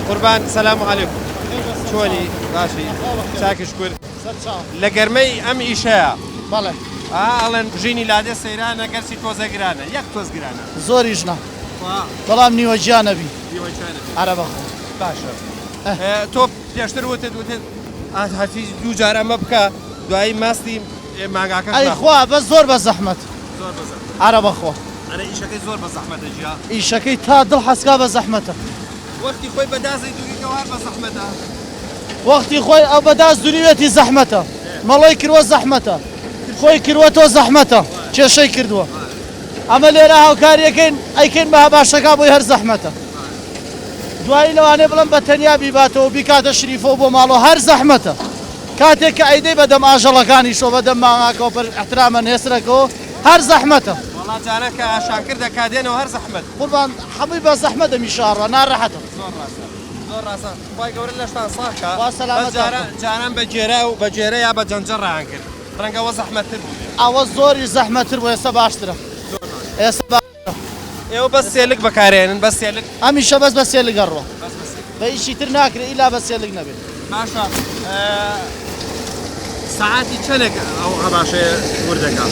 قوربان سەلام عەلەیکوم چۆنی باشی چاکش کورد لە گەرمەی ئەم ئیشەیە بەڵێ ئەڵێن ژینی لادێ سەیرانە گەرچی تۆزە گرانە یەک تۆز گرانە زۆریش نا بەڵام نیوەجیان نەبی ئارە بەخۆ باشە تۆ پێشتر وتت هەفی دوو جار ئەمە بکە دوایی ماستی ماگاکە ئەی خوا بە زۆر بە زەحمەت ئارە بەخۆ ئەرە ئیشەکەی زۆر بە زەحمەتە جیا ئیشەکەی تا دڵ حەسکا بە زەحمەتە وەختی خۆی بەدازی دووریتەوە هەر بە زەحمەتە وەختی خۆی ئەو بەداز دووریوێتی زەحمەتە مەڵی کردوە زەحمەتە خۆی کردوە تۆ زەحمەتە کێشەی کردووە ئەمە لێرە هاوکاریەکەین ئەیکەین بە هەباشەکە بۆی هەر زەحمەتە دوایی لەوانێ بڵم بە تەنیا بیباتەوە بیکاتە شریفەوە بۆ ماڵەوە هەر زەحمەتە کاتێک کە ئەیدەی بەدەم ئاژەڵەکانیشەوە بەدەم ماغاکەوە پەر احترامە نێسرەکەەوە هەر زەحمەتە وڵا جارەکە ئاشاکر دەکاتێنەوە هەر زەحمەت قوربان هەمووی بە زەحمە دەمیشاڕە ناڕەحەتە زۆر ڕاستە خی گەورە لەشتان ساکە وا سەلامەت جاران بە جێرە و بە جێرە یا بە جەنجە ڕیان کرد ڕەنگەوە زەحمەتتر بوو ئەوە زۆری زەحمەتر بوو ئێستا باشترە ئێستا ئێوە بە سێلک بەکارێنن بە سێلک ئەمیشە بەس بە سێلک گەڕۆ بە ئیشی تر ناکرێت ئیلا بە سێلک نەبێت باشە ساعتی چەندێک ئەو هەباشەیە وردەکە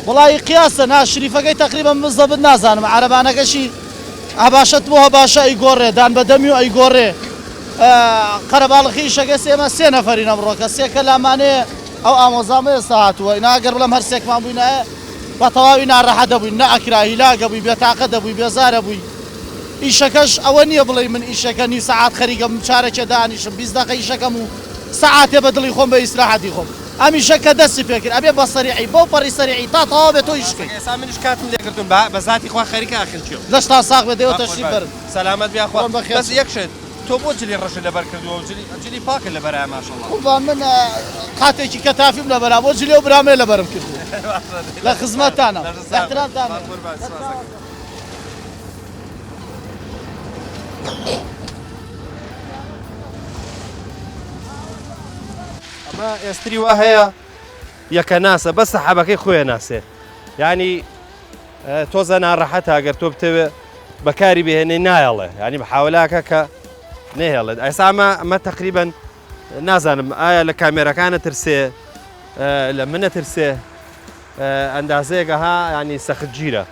وڵی قیاسە نا شریفەکەی تقریبا مزەبت نازانم عەرەبانەکەشی هەباشەت بۆ هەباشە ئەیگۆڕێ دان بەدەمی و ئەیگۆڕێ قەرەباڵخی ئیشەکە سێمە سێ نەفەرین ئەمڕۆکە سێکە لامانەیە ئەو ئامۆزامە ئێستا هاتووە ئیناگەر بڵم هەر سێکمان بووینایە بە تەواوی ناڕەحەت دەبووین نە ئەکرا هیلاگە بووی بێتاقە دەبووی بێزارە بووی ئیشەکەش ئەوە نییە بڵێ من ئیشەکە نی سەعات خەریکەم چارەکێ دانیشم 20 دقیقە ئیشەکەم و سەعاتێ بە دڵی خۆم بە ئیسراحەتی خۆم ئەمیشە کە دەستی پێکرد ئەبێ بە سەریعی بۆ پەڕی سەریعی تا تەواو بێت تۆ ئیشکەی ئێستا منش کاتم لێکردون بە ذاتی خوا خەریکە ئاخرچیۆ دەشتا ساغ بێ دێوە تەشریف بەرن سەلامەت بیا خوا خۆم بەخێر بەس یەکشت تۆ بۆ جلی ڕەشە لەبەر کردووە و جلی پاکە لەبەرای ماشەڵڵا قوربان من قاتێکی کەتافیم لەبەرا بۆ جلێ و برامێ لەبەرم کردووە لە خزمەتتانە احترامتانە ئەمە ئێستری وا هەیە یەکە ناسە بە سەحابەکەی خۆیان ناسێ یعنی تۆزە ناڕەحەتە ئەگەر تۆ بتەوێ بەکاری بهێنێ نایەڵێ ینی بەحاولاکە کە نێهێڵێت ئەسا ئەمە تقریبا نازانم ئایا لە کامێرەکانە ترسێ لە منە ترسێ ئەندازەیەکە ها ینی سەختگیرە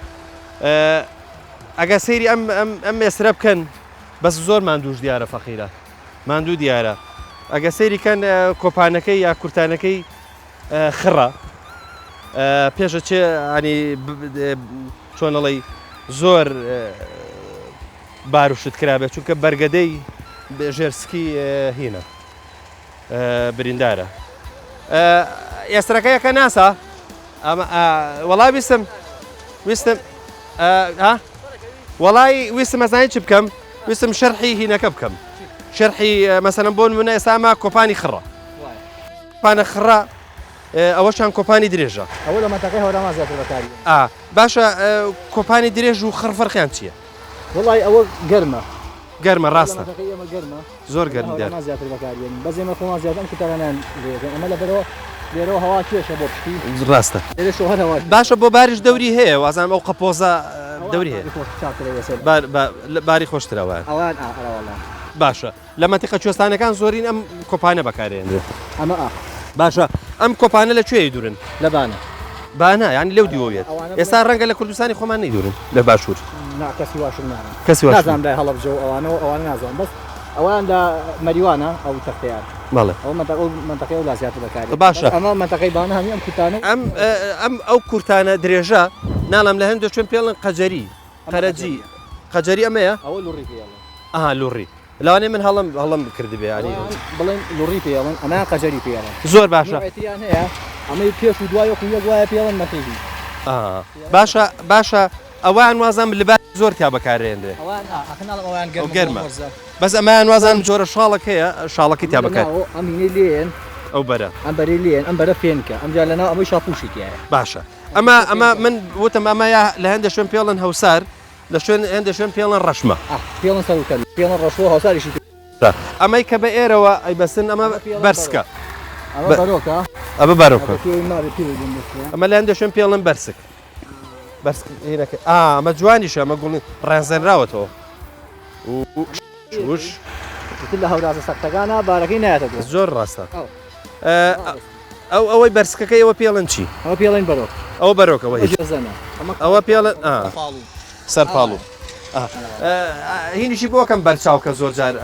ئەگە سەیری ئەم ئێسرە بکەن بەس زۆر ماندووش دیارە فەقیرە ماندوو دیارە ئەگە سەیریکەن کۆپانەکەی یا کورتانەکەی خڕە پێشە چێ ینی چۆنەڵی زۆر باروشت کرابێت چونکە بەرگەدەی ژێرسکی هینە بریندارە ئێسترەکە یەکە ناسا وەڵای ویستم وەڵای ویستم ئەزانی چ بکەم ویستم شەرحی هینەکە بکەم شەرحی مەسەلەن بۆ نمونە ئێستا کۆپانی خڕە کۆپانە خڕە ئەوەشان کۆپانی درێژە ئەوە لە مەتەقەی هەوراما زیاتر بەکاری باشە کۆپانی درێژ و خڕ فەرقیان چییە؟ وڵی ئەوە گەرمە گەرمە ڕاستە زۆر گەرم زیاتر بەکارێن بەزێمە خۆمان زیاتر کوتانیان ئەمە لەبەرەوە لێرەوە هەوا کێشە بۆ پشتی ڕاستە باشە بۆ باریش دەوری هەیە وازانم ئەو قەپۆزە دەوری هەیە باری خۆشترەوە باشە لە مەنتیقە کوێستانەکان زۆرین ئەم کۆپانە بەکارێنێت ئەمە باشە ئەم کۆپانە لەکوێی دوورن لە بانە بانە یانی لەو دیوەوێت ئێستا ڕەنگە لە کوردستانی خۆمان نەیدورن لە باشوور کەسی واشم کەسی نازانم لای هەڵەبجە و ئەوانە نازانم بەس ئەوان لە مەریوانە ئەو تەختەیان بەڵێ ئەو منتەقەی و لازیاتر بەکاری باشە ئەمە منتەقەی بانە هەمی ئەم کورتانە ئەم ئەو کورتانە درێژە ناڵم لە هەندێک شوێن پێڵن قەجەری قەرەجی قەجەری ئەمەیە ئەوە لوڕی پێڵێن لوڕی لەوانێ من هەڵم کردی بێ ینی بڵێن لوڕی پێڵن ئەمە قەجەری پێڵێن زۆر باشە هەیە ئەمەی پێش و دوای وەکو یەک وایە پێڵن مەتێبی باشە ئەوان وازانم لەبار زۆر تا بەکارێنرێ گەرمە بەس ئەمایان وازانم جۆرە شاڵک هەیە شاڵەکەی تا بەکار ئەمینێ لێن ئەو بەرە ئەم بەری لێن ئەم بەرە فێنکە ئەمجا لەناو ئەمەی شاپوشێکیایە باشە ئەمە من وتم ئەمەیە لە هەندێک شوێن پێڵن هەوسار لە شوێن هەندێک شوێن پێڵن ڕەشمە پێڵن سەرکەوی پێڵن ڕەشوە هەوساریشی ئەمەی کە بە ئێرەوە ئەیبەسن ئەمە بەرسکە ئەمە بەرۆکە ئەمە لە هەندێک شوێن پێڵن بەرسک ئەمە جوانیشە ئەمە گوڵی ڕێنزێنراوەتەوە چوش لە هەورازە سەختەکانە بارەکەی نایەتە بۆ زۆر ڕاستە ئەوەی بەرسکەکەی ئەوە پێڵەن چی ئەوە پێڵێن بەرۆک ئەوە بەرۆکەوە زەنە ئەوە پێڵەن سەرپاڵ و هینیشی بۆکەم بەرچاوکە زۆر جار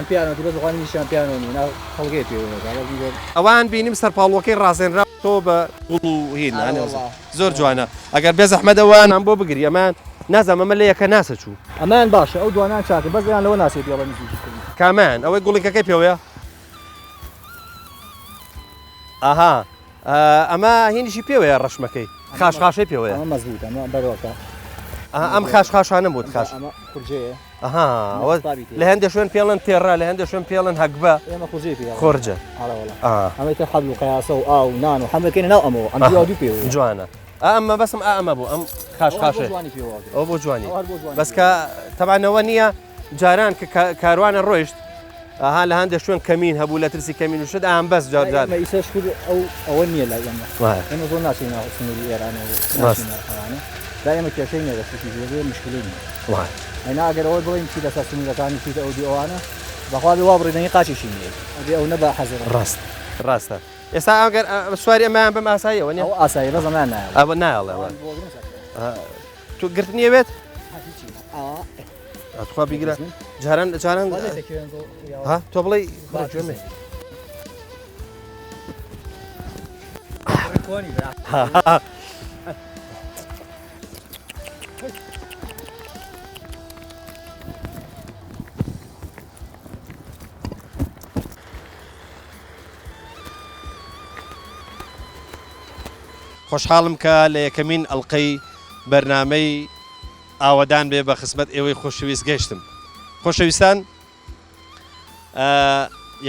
پیانۆ بەزوانی شامپیانۆنی خەڵگەی پێ ئەوان بینیم سەرپاڵەکەی ڕازێنرا تۆ بە گوڵ و هین زۆر جوانە ئەگەر بێ زەحمەدەوانان بۆ بگری ئەمان نازانم ئەمە لە یەکە ناسە چوو ئەمان باشە ئەو دوانان چاکە بەزیان لەوە ناسێت بێڵە نزیک کامان ئەوەی گوڵێکەکەی پێوەیە ئاها ئەمە هینیشی پێوەیە ڕەشمەکەی خاشخاشەی پێوەیە ئەمە مەزبوط ئەمە بەرۆکە ئەم خاشخاشانە بوت خاش ئەمە خورجەیە ئەها لە هەندێک شوێن پێڵەن تێڕا لە هەندێک شوێن پێڵەن هەکبە ئێمە خورجەی پێ خۆرجە ئەمەی تە حەبل و قیاسە و ئاو و نان و هەمەکەینە ناو ئەمەوە ئەم دوو پێوە جوانە ئەمە بەسم ئەمە بوو ئەم خاشخاشە ئەو بۆ جوانی بەسکە تەبانەوە نییە جاران کە کاروانە ڕۆیشت ئاها لە هەندێک شوێن کەمین هەبوو لە ترسی کەمین و شت ئەم بەس جارجار ئیسەش ئەوە نییە لای ئەمە زۆر ناسین سنووری ئێرانەوە لا ئێمە کێشەی نێدەستی زۆر مشکلی نیە ئەینا ئەگەر ئەوە بڵین چی لەسەر سنوورەکانی چیتە ئەو دیۆوانە بەخوا بێ وا بڕێنەی قاچیشی نییە ئەبێ ئەو نەبە حەزر ڕاستە ئێستا ئەگەر سواری ئەمایان بەم ئاساییەوە نیە ئەو ئاسایی بە زەمان نایە ئەوە نایڵێەوە تو گرتنیەوێت ئەتخوا بیگرە جاران ها تۆ بڵێ گوێمێ خۆشحاڵم کە لە یەکەمین ئەڵقەی بەرنامەی ئاوەدان بێ بە خزمەت ئێوەی خۆشەویست گەشتم خۆشەویستان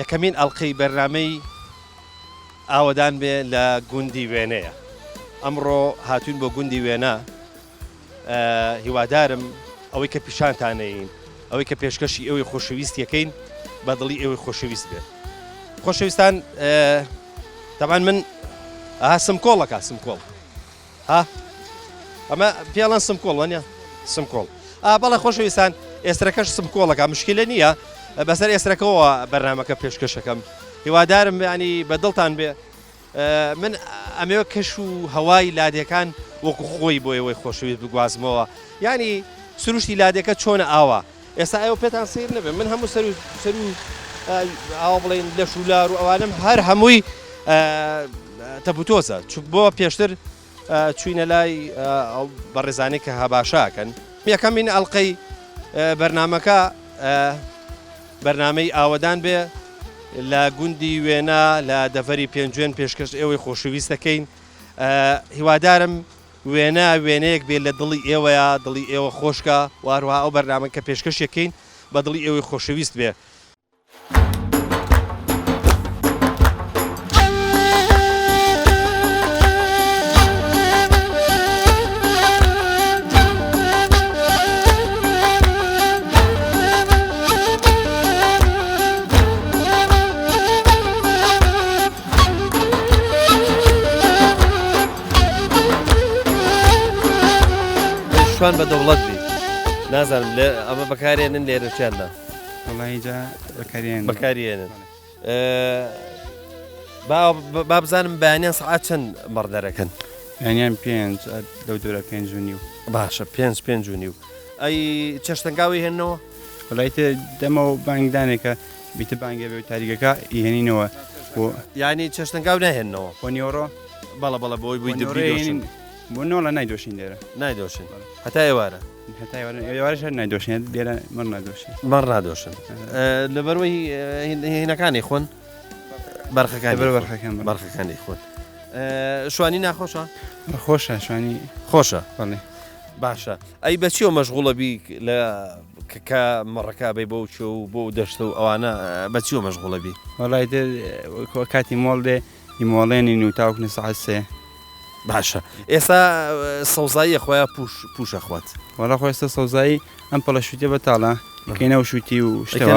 یەکەمین ئەڵقەی بەرنامەی ئاوەدان بێ لە گوندی وێنەیە ئەمڕۆ هاتوون بۆ گوندی وێنە هیوادارم ئەوەی کە پیشانتانەین ئەوەی کە پێشکەشی ئێوەی خۆشەویست یەکەین بە دڵی ئێوەی خۆشەویست بێ خۆشەویستان تەبان من سمکۆڵەکە سمکۆڵ ئەمە پێڵەن سمکۆڵ وانە سمکۆڵ بەڵێ خۆشەویستان ئێسترەکەش سمکۆڵەکە مشکلە نییە بەسەر ئێسترەکەەوە بەرنامەکە پێشکەشەکەم هیوادارم ینی بە دڵتان بێ من ئەمەوە کەش و هەوای لادەکان وەکو خۆی بۆ ئێوەی خۆشەویست بگوازمەوە ینی سروشتی لادەکە چۆنە ئاوا ئێستا ئێوە پێتان سیر نەبێ من هەموو سەر و ئاوا بڵێن لە شولار و ئەوانم هەر هەمووی تەبوتۆزە بۆ پێشتر چوینە لای بەڕێزانەی کە هەباشاکەن یەکەمین ئەڵقەی بەرنامەکە بەرنامەی ئاوەدان بێ لە گوندی وێنە لە دەڤەری پێنجێن پێشکەش ئێوەی خۆشەویست دەکەین هیوادارم وێنە وێنەیەک بێت لە دڵی ئێوەیە دڵی ئێوە خۆشکە واروها ئەو بەرنامە کە پێشکەش یەکەین بە دڵی ئێوەی خۆشەویست بێ شوان بە دەوڵەت بی نازانم لێ ئەمە بەکارێنن لێرە چیاندا وڵایجا بەکارێنن با بزانم بەیانیان سەعات چەند مەڕدەرەکەن یانیان پێنج لەو دورە 5:30 باشە 5:30 ئەی چەشتەنگاوی هێننەوە وڵایتە دەمە و بانگدانێکە بیتە بانگە بێ و تاریگەکە ئیهێنینەوە بۆ ینی چەشتەنگاو ناهێننەوە بۆ نیۆڕۆ بەڵە بەڵە بۆی بووی دەبرێن بۆ نۆڵە نایدۆشین لێرە نایدۆشن هەتا ئێوارە هەتاوارش هەر نایدۆشێت لێرە مەڕ نادۆشێت مەڕ نادۆشن لەبەرەوەی هینەکانی خۆن بەرخەکانی خۆن شوانی ناخۆشە خۆشە شوانی خۆشە بەڵێ باشە ئەی بەچیەوە مەشغوڵە بی لە کە مەڕەکە بێ بۆ چۆ و بۆ دەشتە و ئەوانە بەچیەوە مەشغوڵە بی وەڵای کاتی مۆڵ دێ ئیمۆڵێنین و تاوکنە سەعات سێ باشە ئێستا سەوزاییە خۆیان پوشە خوات وەڵا خۆ ئێستا سەوزایی ئەم پەڵە شووتێ بەتاڵە کەینەوە شووتی و شتەوە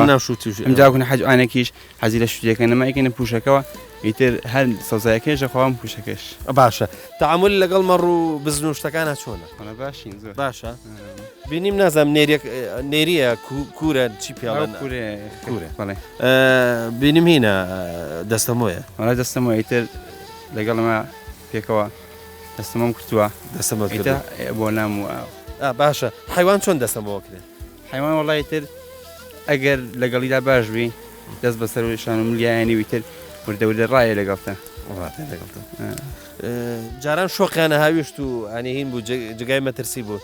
ئەم جاکوونە حەج ئاەکیش حەزی لە شووتەکە نەمایکەنە پوشەکەەوە ئیتر هەر سەوزایەکەیشە خۆم پوشەکەش باشە تعامل لەگەڵ مەڕ و بزن و شتەکانە چۆنە وەڵا باشین زۆر باشە بینیم نازانم نێریە کوورە چی پیاڵەن کورێ بەڵێ بینیم هینە دەستەمۆیە وەڵا دەستەمەوە ئیتر لەگەڵمە پێکەوە دەستەمەم کردووە دەستەمە بۆ نام و باشە حیوان چۆن دەستەمەوە کرێت حیوان وڵی تر ئەگەر لەگەڵیدا باش بی دەست بەسەر و شان و ملیایانی ویتر وردەورە ڕایە لەگەڵتە جاران شۆقیانە هاویشت و ئەنی هین بوو جگای مەترسی بوو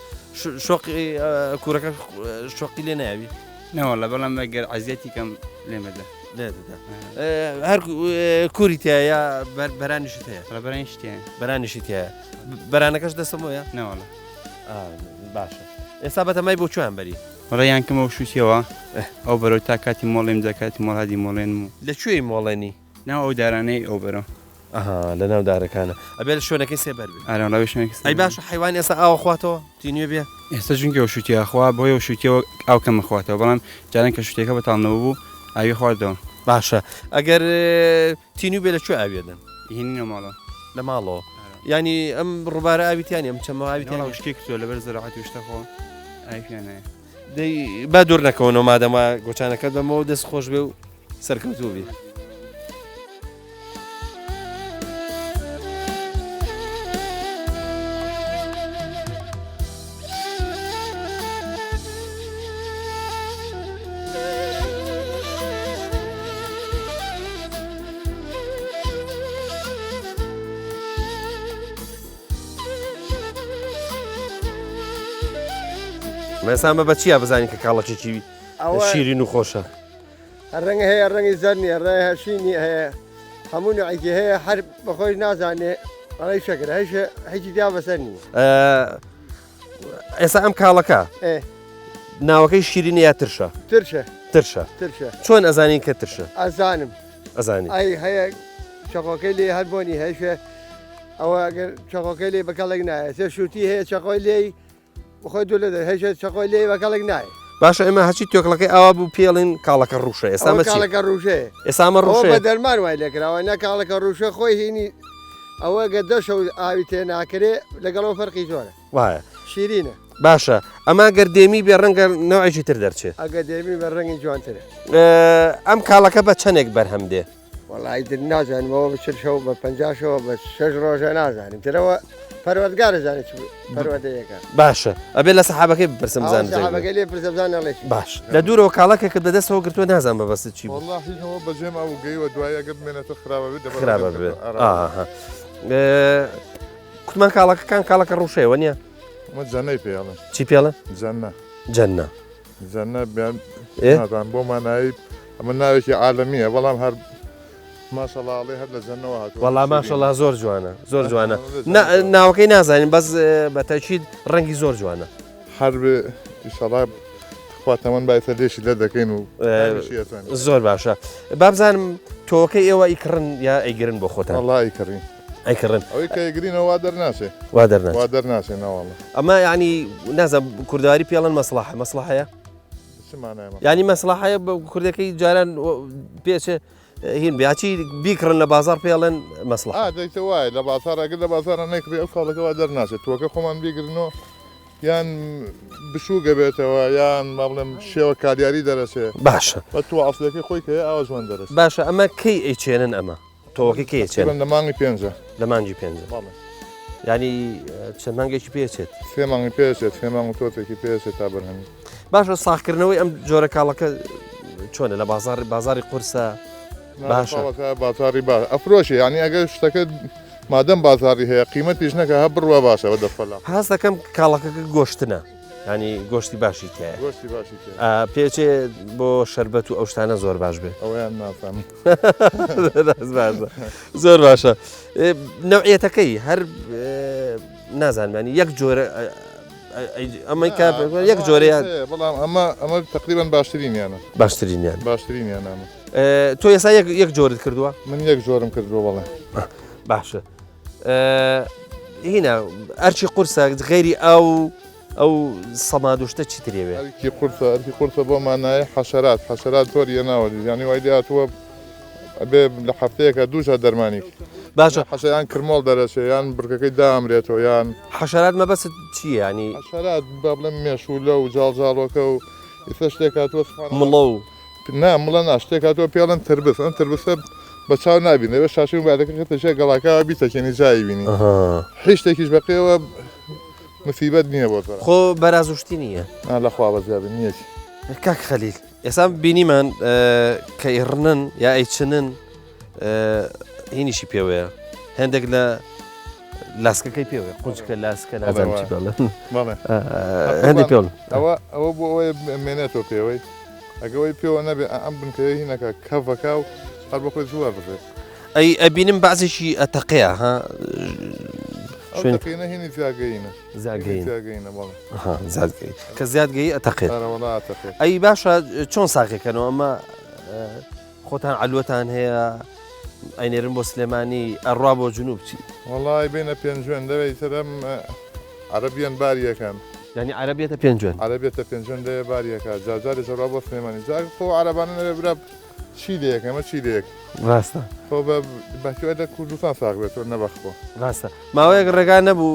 شۆقی کوورەکە شۆقی لێ ناوی نەوەڵە بەڵام ئەگەر عزیەتی کەم لێمەدا هەر کووری تایە بەرانیشت هەیە بەرانی شتیان بەرانیشی تایە بەرانەکەش دەستەمەوەیە نەوەڵە باشە ئێستا بەتەمای بۆ چۆیان بەری وەڵا یانکەمە و شووتیەوە ئەو بەرەو تا کاتی مۆڵێم دا کاتی مۆڵ هادی مۆڵێنم و لەکوێی مۆڵێنی ناو ئەو دارانەی ئەو بەرەو لە ناو دارەکانە ئەبێ لە شوێنەکەی سێبەر بێت ئارەڵاوی شوێنێک ئەی باشە حیوان ئێستا ئاوە خواتەوە تینوێ بێ ئێستا چونکە ئەو شووتیە خوا بۆی ئەو شووتیەوە ئاو کەمە خواتەوە بەڵام جاران کە شووتەکە بەتاڵنەوە بوو ئاوی خواردەوە باشە ئەگەر تینوی بێ لەکوێ ئاوێدەن هینینە ماڵەوە لە ماڵەوە ینی ئەم ڕووبارە ئاویتیانی ئەم چەمە ئاویتیان شتێک کردووە لەبەر زەراعەتی و شتەخۆ ئاویان دەی با دوور نەکەونەوە مادەما گۆچانەکەت بەمەوە دەست خۆش بێ و سەرکەوتوو بێ مەسان بە بەچیە بزانین کە کاڵەکێکی شیرین و خۆشە ڕەنگە هەیە ڕەنگی زەرنی ڕێ هەشینی هەیە هەموو نوعیکی هەیە هەر بەخۆی نازانێ ئەڵی شەکر هەیشە هیچی دیا بەسەر نییە ئێستا ئەم کاڵەکە ناوەکەی شیرینە یا ترشە ترشە ترشە ترشە چۆن ئەزانین کە ترشە ئەزانم ئەزانی ئەی هەیە چقۆکەی لێ هەر بۆنی هەیشە ئەوە ئەگەر چقۆکەی لێ بەکەڵێک نایە سێ شووتی هەیە چقۆی لێی بخۆی دوو لە هەیشە چقۆی لێ بەکەڵێک نایە باشە ئێمە هەچی تۆکڵەکەی ئاوا بوو پێڵین کاڵەکە ڕوشە ئێستا کاڵەکە ڕوژەیە ئێسامە ڕوشە ڕوشە بە دەرمان وای لێکراوە نە کاڵەکە ڕوشە خۆی هینی ئەوە گە دەشە و ئاوی تێ ناکرێ لەگەڵەوە فەرقی زۆرە وایە شیرینە باشە ئەما گەردێمی بێ ڕەنگە نەوەیکی تر دەرچێت ئەگە دێمی بە ڕەنگی جوانترە ئەم کاڵەکە بە چەندێک بەرهەم دێ وڵی در نازانمەوە بە چشەوە بە 50ەوە بە 6 ڕۆژە نازانم ترەوە پەروەردگارە زانێت پەروەردەیەەکە باشە ئەبێ لە سەحابەکەی بپرسم زان بەگە لێ پرسەبزان نەڵێ باش لە دوورەوە کاڵەکە کە بەدەستەوە گرتووە نازان بە بەست چی واللهەوە بەجێم ئەو گەیوە دوای ئەگە بمێنێتە خراپە بێت خراپە بێت کوتمان کاڵەکەکان کاڵەکە ڕوشەیەوە نییە مە جەنەی پێڵێن چی پێڵە جەنە جەنە جەنە بیان بۆ مانایی ئەمە ناوێکی عالەمیە بەڵام هەر ماشەڵاڵی هەر لە جەنەوە هات وەڵام ماشەڵا زۆر جوانە زۆر جوانە ناوەکەی نازانین بەس بەتەچید ڕەنگی زۆر جوانە هەر ئیشەڵا خواتەمەند بایتە لێشی لە دەکەین و زۆر باشە بابزانم تۆکەی ئێوە ئیکڕن یا ئەیگرن بۆ خۆتان وەڵی کڕین ئەیکڕن ئەوەی کە ئەگرینەوە وا دەرناسێ وا دەرناچێت وا دەرناسێ ناوەڵە ئەمە ینی نازانم کوردەواری پێڵەن مەسڵحە مەسڵحەیە چمانایمە ینی مەسڵحەیە بە کوردەکەی جاران پێچێ هین بیاچی بیکڕن لە بازار پێڵێن مەسڵحە دەیتە وایە لە بازار ئەگەر لە بازارە نەیکڕی ئەو کاڵەکەەوە دەرناسێت تۆکە خۆمان بیگرنەوە یان بشوو گەبێتەوە یان ماڵم شێوە کاریاری دەرەچێ باشە بە تو ئافلەکەی خۆی کە ئاوا جوان دەرەچێت باشە ئەمە کەی ئەیچێنن ئەمە تۆوەکەی کەی چێن لە مانگی پێنجە لە مانجی پێنجە ینی چەند مانگێکی پێچێت سێ مانگی پێچێت سێ مانگ تۆتێکی پێچێت تا بەرهەمی باشە ساخکردنەوەی ئەم جۆرە کاڵەکە چۆنە لە بازاری قورسە باشە بازاری ئەفرۆشی ینی ئەگەر شتەکە مادەم بازاری هەیە قیمەتیش نەکە هە بڕوە باشەوە دەفەلا هەست دەکەم کاڵەکەکە گۆشتنە ینی گۆشتی باشی تایە گۆشتی باشی پێچێ بۆ شەربەت و ئەو شتانە زۆر باش بێت ئەویان ناسان زۆر باشە نەوعەتەکەی هەر نازانمانی یەک جۆرە ئەمەی یەک جۆرەیە بەڵام ئەمە تقریبان باشترینیانە باشترینیان باشترینیان ئەمە تۆ ئێستا یەک جۆرت کردووە من یەک جۆرم کردووە بەڵێ باشە هینە ئەرچی قورسە غێری ئەو سەمادوشتە چیترێوێ ئەرکی قورسە بۆ مانایە حەشەرات تۆریە ناوەری ینی وای هاتووە ئەبێ لە هەفتەیەکە دووجار دەرمانی باشە حەشەیان کرمۆڵ دەرەچێ یان بڕکەکەی دامرێتەوە یان حەشەرات مەبەست چییە ینی حەشەرات با بڵێم مێشولە و جاڵجاڵۆکە و ئێستا شتێک هاتووە مڵە و نا مڵە نا شتێک هاتووە پێڵەن تربس ئەم تربسە بە چاو نبینێ بە شاشی و بادەکە تەشێ گەڵاکەوە بیتەکێنی جایی بینی هیچ شتێکیش بەقێەوە مسیبەت نییە بۆ خۆ بەرازوشتی نییە لەخوا بەزیابی نییەکی کاک خەلیل ئێستا بینیمان کە ئێڕنن یا ئەیچنن هینیشی پێوەیە هەندێک لە لاسکەکەی پێوەیە قوچکە لاسکە نازانم چی بڵێن هەندێک پێڵن ئەوە بۆ ئەوەی مێنێتەوە پێوەی ئەگەوەی پێوە نەبێ ئەم بنکەیە هینەکە کەڤەکە و هەر بە خۆی زوار بڕێت ئەی ئەبینم بازێکی ئەتەقەیە ها شوێنە هینی زیاگەینە زیادگەینە زیادگەی کە زیادگەی ئەتەقێت ئەتەقێت ئەی باشە چۆن ساقێکەکەنەوە ئەمە خۆتان علوەتان هەیە ئەینێرن بۆ سلێمانی ئەڕوا بۆ جنوب چی وڵای بینە پێنجوێن دەوێت سەرم عەرەبیان باریەکەن ینی عەرەبیەتە پێنجوێن عەرەبێتە پێنجوێن دەیە باریەکە جاجاری زەڕوا بۆ سلێمانی جار خۆ عەرەبانە نەوێ برا چی لەیەک ئەمە چی لەیەک ڕاستە خۆ بە بەکوێدە کوردستان ساغ بێتەوە نەبەخۆ ڕاستە ماوەیەک ڕێگان نەبوو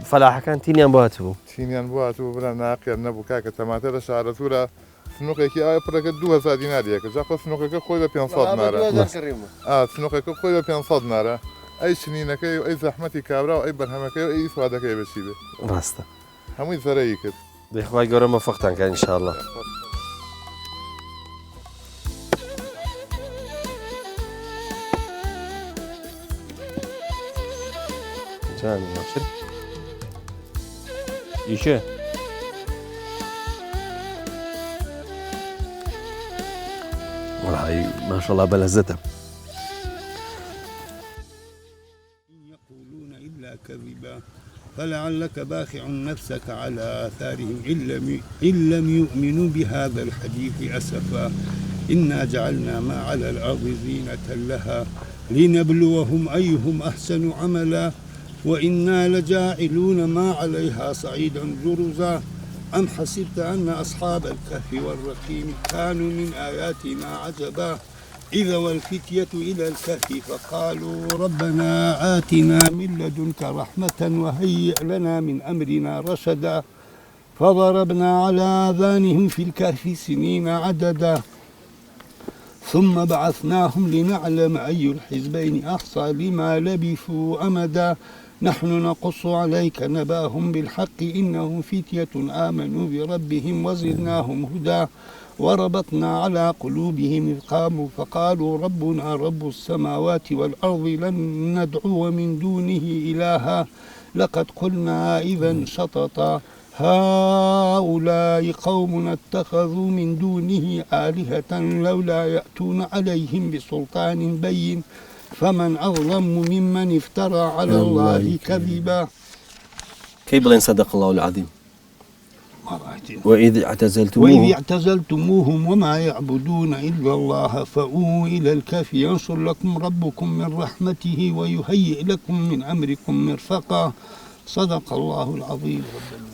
فەلاحەکان تینیان بۆ هاتبوو تینیان بۆ هاتوو برا ناقیان نەبوو کاکە تەماتە لە شارەتورە سنووقێکی ئایا پڕەکە 2000 دیناریەکە جا خۆ سنووقەکە خۆی بە 500 نارە سنووقەکە خۆی بە 500 نارە ئەی سنینەکەی و ئەی زەحمەتی کابرا و ئەی بەرهەمەکەی و ئەی سوادەکەی بەچی بێت ڕاستە هەمووی زەرەی کرد دەیخوای گەورە مەفەقتان کە ئینشاءالله جان ماشر يشي والله ما شاء الله بلزته يقولون إلا كذبا فلعلك باخع نفسك على آثارهم إن لم يؤمنوا بهذا الحديث أسفا إنا جعلنا ما على الأرض زينة لها لنبلوهم أيهم أحسن عملا وإنا لجاعلون ما عليها صعيدا جرزا أم حسبت أن أصحاب الكهف والرقيم كانوا من آياتنا عجبا إذا والفتية إلى الكهف فقالوا ربنا آتنا من لدنك رحمة وهيئ لنا من أمرنا رشدا فضربنا على آذانهم في الكهف سنين عددا ثم بعثناهم لنعلم أي الحزبين أحصى لما لبثوا أمدا نحن نقص عليك نباهم بالحق إنهم فتية آمنوا بربهم وزدناهم هدى وربطنا على قلوبهم إذ قاموا فقالوا ربنا رب السماوات والأرض لن ندعو من دونه إلها لقد قلنا إذا شططا هؤلاء قوم اتخذوا من دونه آلهة لولا يأتون عليهم بسلطان بين فمن أظلم ممن افترى على الله كذبا كي بلين صدق الله العظيم وإذ اعتزلتموهم وما يعبدون إلا الله فأووا إلى الكهف ينشر لكم ربكم من رحمته ويهيئ لكم من أمركم مرفقا صدق الله العظيم ربنا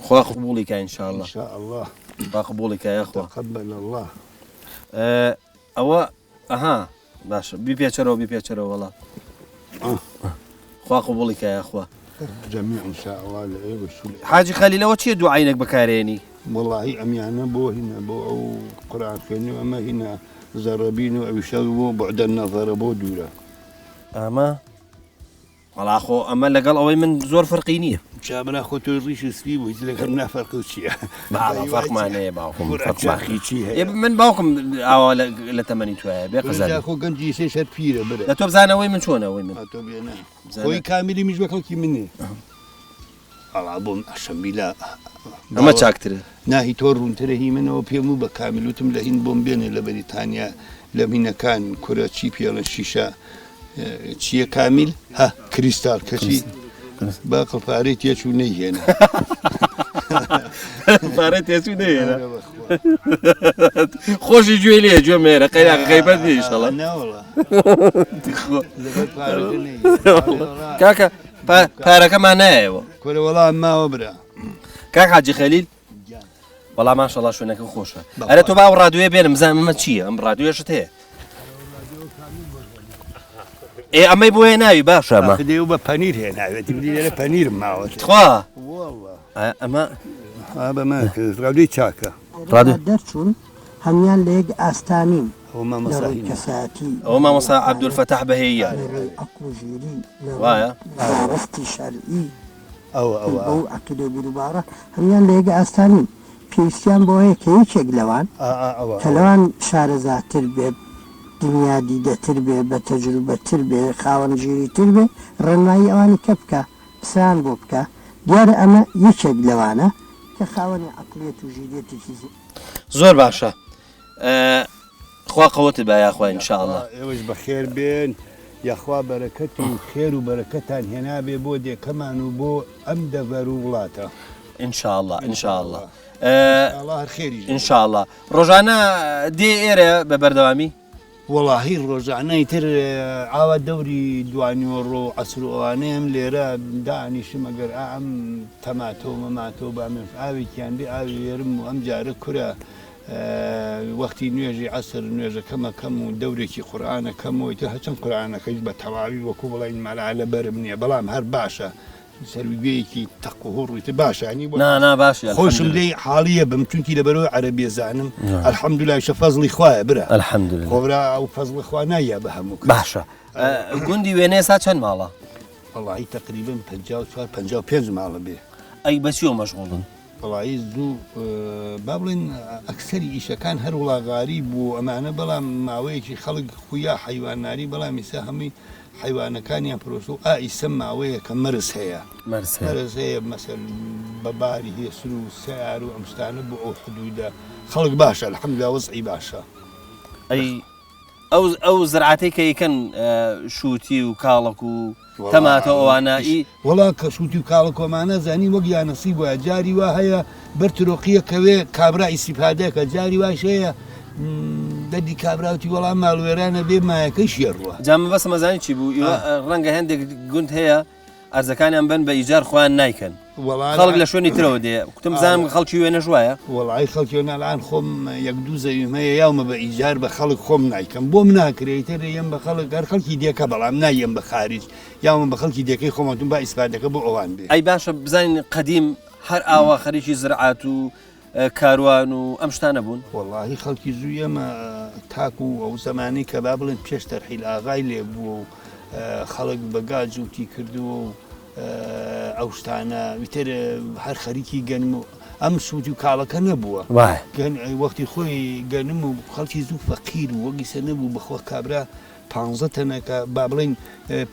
خوا قبولك إن شاء الله إن شاء الله خوا قبولك يا أخوة تقبل الله أو أها باش بيبيتشرو والله خوا قبولك يا أخوة جميع إن شاء الله العيب والسلام حاجي خليل وش يدو عينك بكاريني والله أميانا بو هنا بو أو قرآن فيني أما هنا زربين ويشغبوا بعد النظر بو دولا أما والله أخو أما لقال أوي من زور فرقينية شابنا أخوتو الريش سليب ويتلك هنا فرق وشيء فرق معنا يا باوكم فرق معنا من باوكم أو لتمني توها بيقزل أخو قنجي سيشر فيرة لا بلا توب أوي من شون أوي من توب أنا خوي كاملي مش بكلكي مني الله أبوم عشان بلا أما تشاكتر ناهي تورون ترهي منه وبيمو بكامل وتملهين بومبين لبريطانيا لمن كان كرة تشيبيا للشيشة تشيه كامل ها كريستال كشي باقي فاريت يشوني هنا فاريت يشوني هنا خوش جويلي جو ميرا قيلا غيبتني إن شاء الله لا والله كاكا فارك ما نايو كل والله ما وبرا كاك حاجي خليل والله ما شاء الله شو انك خوشه انا تو باو راديو بين مزام ما تشي ام راديو شتي ئەمەی بۆیە ناوی باشە ئەمە دێ و بە پەنیر هێناوێتی بدی لێرە پەنیرم ماوەت خوا ئەمە بەمە ڕادوی چاکە دەرچوون هەمیان لە یەک ئاستانین مامەساهی کەساتی ئەوە مامۆستا عەبدولفەتاح بەهەیە عەقڵ و ژیری وایە زارستی شەرعی ئەوە بەو عەقیدە و بیرروبارە هەمیان لە یەک ئاستانین پێویستیان بۆ هەیە کە یەکێک لەوان کە لەوان شارەزاتر بێ دنیا دیدەتر بێ بە تەجروبەتر بێ خاوەنگیریتر بێ ڕێنمایی ئەوانی کە بکە پسان بۆ بکە دیارە ئەمە یەکێک لەوانە کە خاوەنی عەقلیەت و ژیریەتێکی زۆر باشە خوا قەوەتت بە یاخوا ئینشاءڵڵا ئێوەش بەخێر بێن یاخوا بەرەکەت و خێر و بەرەکەتان هێنابێ بۆ دێکەمان و بۆ ئەم دەڤەر و وڵاتە ئینشاءڵڵا ئینشاءڵڵا هەر خێری ئینشاءڵڵا ڕۆژانە دێ ئێرە بە بەردەوامی وەڵاهی ڕۆژانەی تر ئاوا دەوری دوانیۆڕۆ عەسر و ئەوانەیەم لێرە دانیشم ئەگەر ئەم تەماتۆ مەماتۆ بامێ ئاوێکیان بێ ئاوی وێرم و ئەم جارە کورە وەختی نوێژی عەسر نوێژەکەمەکەم و دەورێکی قورئانەکەمەوەی تر هەچەند قورئانەکەیش بە تەواوی وەکو بڵین مەلا لەبەرم نییە بەڵام هەر باشە سەرویگوێیەکی تەق و هوڕیتە باشە ینی باش خۆشم لێی حاڵیە بم چونکی لەبەرەوەی عەرەبیە زانم ئەلحەمدولیللا شە فەزڵی خوایە برا ئەلحەمدولیللا خۆبرا ئەو فەزڵی خوا نایە بە هەموو باشە گوندی وێنێ سا چەند ماڵە وەڵاهی تەقریبن 55 ماڵە بێ ئەی بەچیەوە مەشغوڵن وەڵاهی زوو با بڵێن ئەکسەری ئیشەکان هەر وڵاغاری بوو ئەمانە بەڵام ماوەیەکی خەڵک خویا حیوانناری بەڵام ئیسا هەمووی حیوانەکانیان پرۆسە و ئیسە ماوەیە کە مەرز هەیە مەرز هەیە مەسەل بەباری هێسر و سیار و ئەمشتانە بۆ ئەو حدودە خەڵک باشە الحەمدوللا وەزعی باشە ئەو زرعاتەی کە یەکەن شووتی و کاڵک و تەماتە ئەوانە وەڵا کە شووتی و کاڵک ئەمانە زانی وەک یانەسی بۆە جاری وا هەیە بەرترۆقیەکەوێ کابرا ئیسیفادەکە جاری واش هەیە دەردی کابراوتی وەڵام ماڵوێرانە بێ مایەکەی شێڕوە جامە بەسە مەزانی چی بوو ڕەنگە هەندێک گوند هەیە ئەرزەکانیان بن بە ئیجار خۆیان نایکەن خەڵک لە شوێنی ترەوە دێ کوتم بزانم خەڵکی وێنە ژوایە وەڵای خەڵکی وێنەڵان خۆم یەک دوو زەویم هەیە یاومە بە ئیجار بە خەڵک خۆم نایکەم بۆم ناکرێتتر یم بە خەڵک هەر خەڵکی دێکە بەڵام نایم بە خارج یاومە بە خەڵکی دێکەی خۆمەتون با ئیسپادەکە بۆ ئەوان بێ ئەی باشە بزانین قەدیم هەر ئاوا خەریکی زرعات و کاروان و ئەم شتانە بوون وەڵاهی خەڵکی زوو ئێمە تاکو و ئەو زەمانی کە با بڵێن پێش تەرحیل ئاغای لێ بووە و خەڵک بەگا جووتی کردووە و ئەو شتانە ویتر هەر خەریکی گەنم و ئەم سووتی و کاڵەکە نەبووە وەختی خۆی گەنم و خەڵکی زوو فەقیر و وەگیسە نەبوو بەخۆ کابرا 15 تەنەکە با بڵێن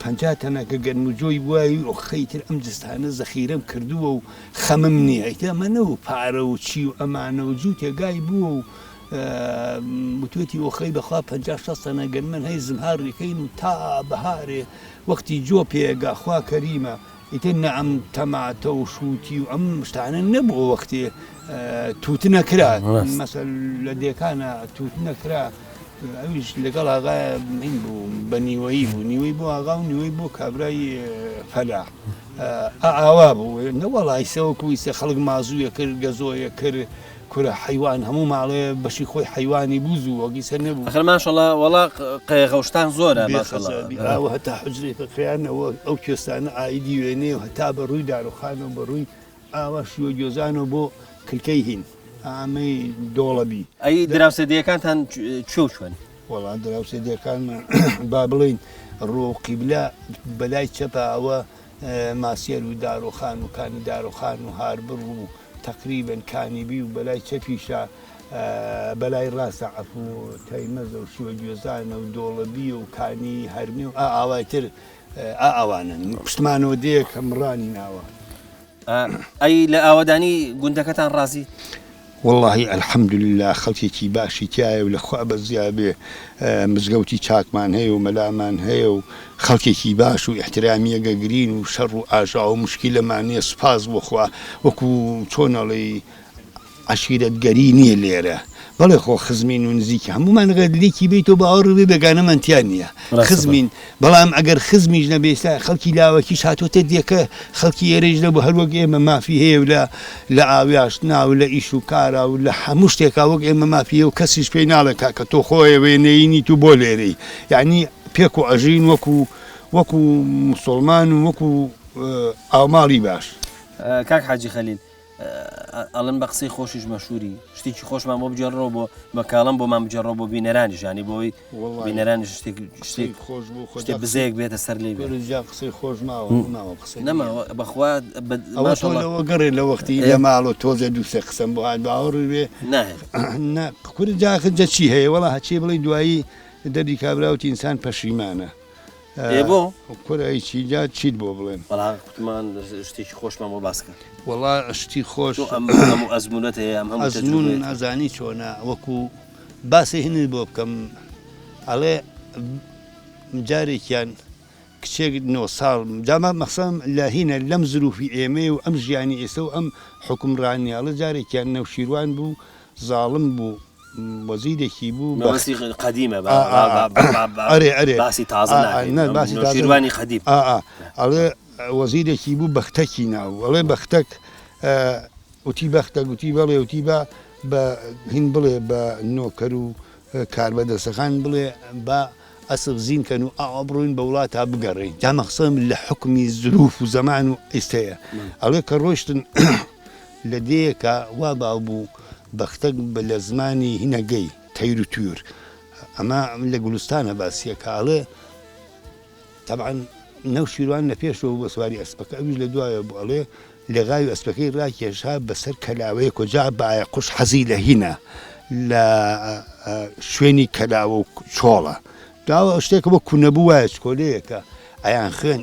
50 تەنەکە گەنم و جۆی بووایی و خەیتر ئەم جستانە زەخیرەم کردووە و خەمم نییە ئەمەنە و پارە و چی و ئەمانە و جوو تێگای بووە و وتوێتی ئۆخەی بەخوا 50 تەنە گەنمەن هەی زمهاڕێکەین و تا بەهارێ وەختی جۆ پێگا خوا کەریمە ئیتر نەعەم تەماتە و شووتی و ئەم شتانە نەبووە وەختێ تووت نەکرا مەسەل لە دێکانە تووت نەکرا ئەویش لەگەڵ ئاغایە من بوو بە نیوەیی بوو نیوەی بۆ ئاغا و نیوەی بۆ کابرای فەلاح ئاوا بوو نەوەڵایسەوەکو ویسە خەڵک مازوویە کرد گەزۆیە کرد کورە حیوان هەموو ماڵێ بەشی خۆی حیوانی بوو زوو وەگیسە نەبوو خەر ماشەڵڵا وەڵا قەیغەوشتان زۆرە ئەوە هەتا حجرێکە خیانەوە ئەو کوێستانە ئایدی وێنێ و هەتا بە ڕووی دارۆخانە بە ڕووی ئاوا شووە گۆزانەوە بۆ کلکەی هین ئامەی دۆڵەبی ئەی دراوسێدیەکانتان چۆن وەڵا دراوسێدیەکانمان با بڵین ڕۆقیبلا بەلای چەپە ئەوە ماسیەر و دارۆخان و کانی دارۆخان و هاربڕ و تقریبن کانیبی و بەلای چەپیشە بەلای ڕاستە عەفو و تەیمەزە و شووە گوێزانە و دۆڵەبی و کانی هەرمی و ئاوایتر ئاوانن پشتمانەوە دەیە کە مڕانی ناوە ئەی لە ئاوادانی گوندەکەتان ڕازی واللهی الحەمدولله خەڵکێکی باشی تایە و لەخوا بەزیابێ مزگەوتی چاکمان هەیە و مەلامان هەیە و خەڵکێکی باش و احترامیەگە گرین و شەڕ و ئاژا و مشکیلەمانە سپاس بۆخوا وەکو چۆنەڵی عەشیرەتگەری نییە لێرە بەڵێ خۆ خزمین و نزیکی هەمومان لێکی بیت و باوەڕ بێ بێگانەمانتیان نییە خزمین بەڵام ئەگەر خزمیش نەبێستا خەڵکی لاوەکی هاتۆتە دێکە خەڵکی ئێرەش لە بۆ هەروەک ئێمە مافی هەیە و لە ئاویاشتنا و لە ئیش و کارا و لە هەموو شتێکا وەک ئێمە مافیە و کەسیش پێی ناڵێ کاکە تۆ خۆیە وێنەیە نیت و بۆ لێرەی یعنی پێک و ئەژین وەکو مسلمان و وەکو ئاماڵی باش. کاک حاجی خەلیل ئەڵەن بە قسەی خۆشیش مەشهوری شتێکی خۆشمان بۆ بجێڕەوە بۆ بەکاڵم بۆمان بجێڕەوە بۆ بینەرانیش ینی بۆی بینەرانیش شتێک خۆش بوو شتێک بزەیەک بێتە سەر لێ قسەی خۆش ماوە قسە نەماوە بەخوا ئەوەوە گەڕێ لە وەختی لە ماڵۆ تۆزە دووسێ قسەم بۆ هاات باوەڕ بێ کورد جاخجە چی هەیە وڵا هەچێ بڵێ دوایی دەری کابراوتی ئینسان پەشیمانە بۆ کورایی چیجا چیت بۆ بڵێن بەڵامان شتێکی خۆشمان بۆ باسکە وڵا شتی خۆش ئەزمونەت هەیە ئەم ئەزمون ئەزانی چۆنە وەکو باسی هێنی بۆ بکەم ئەڵێ جارێکیان کچێک 9 ساڵ جاما مەخسەم لە هینە لەم زروفی ئێمە و ئەم ژیانی ئێستا و ئەم حکومڕانیاڵە جارێکیان نەوشیروان بوو زاڵم بوو وەزیرێکی بوو قدیمە باسی تازەوانی خەدیب ئەڵێ وەزیرێکی بوو بەختەکی ناو ئەڵێ بەختەک وتی بەختە گوتی بەڵێ وتی بە هین بڵێ بە نۆکەر و کاربەدەستەکان بڵێ بە ئەسڵ زیینکەن و ئابڕوین بە وڵات تا بگەڕین جا مەخسەم لە حکمی زروف و زەمان و ئێستەیە ئەڵێ کە ڕۆشتن لە دەیەکە وا باو بوو بەختەک بە لە زمانی هینەگەی تەیر و توور ئەمە لە گولستانە باسیە کاڵێ تەبعاً نەوشیروان لە پێشەوە بە سواری ئەسپەکە ئەویش لە دوایە بوو ئەڵێ لە غاوی ئەسپەکەی ڕاکێشا بەسەر کەلاوەیە کۆجا باە قوش حەزی لە هینە لە شوێنی کەلاوە و چۆڵە داوە شتێکە بۆ کوونەبوو وایە چکۆلەیەکە ئەیان خوێن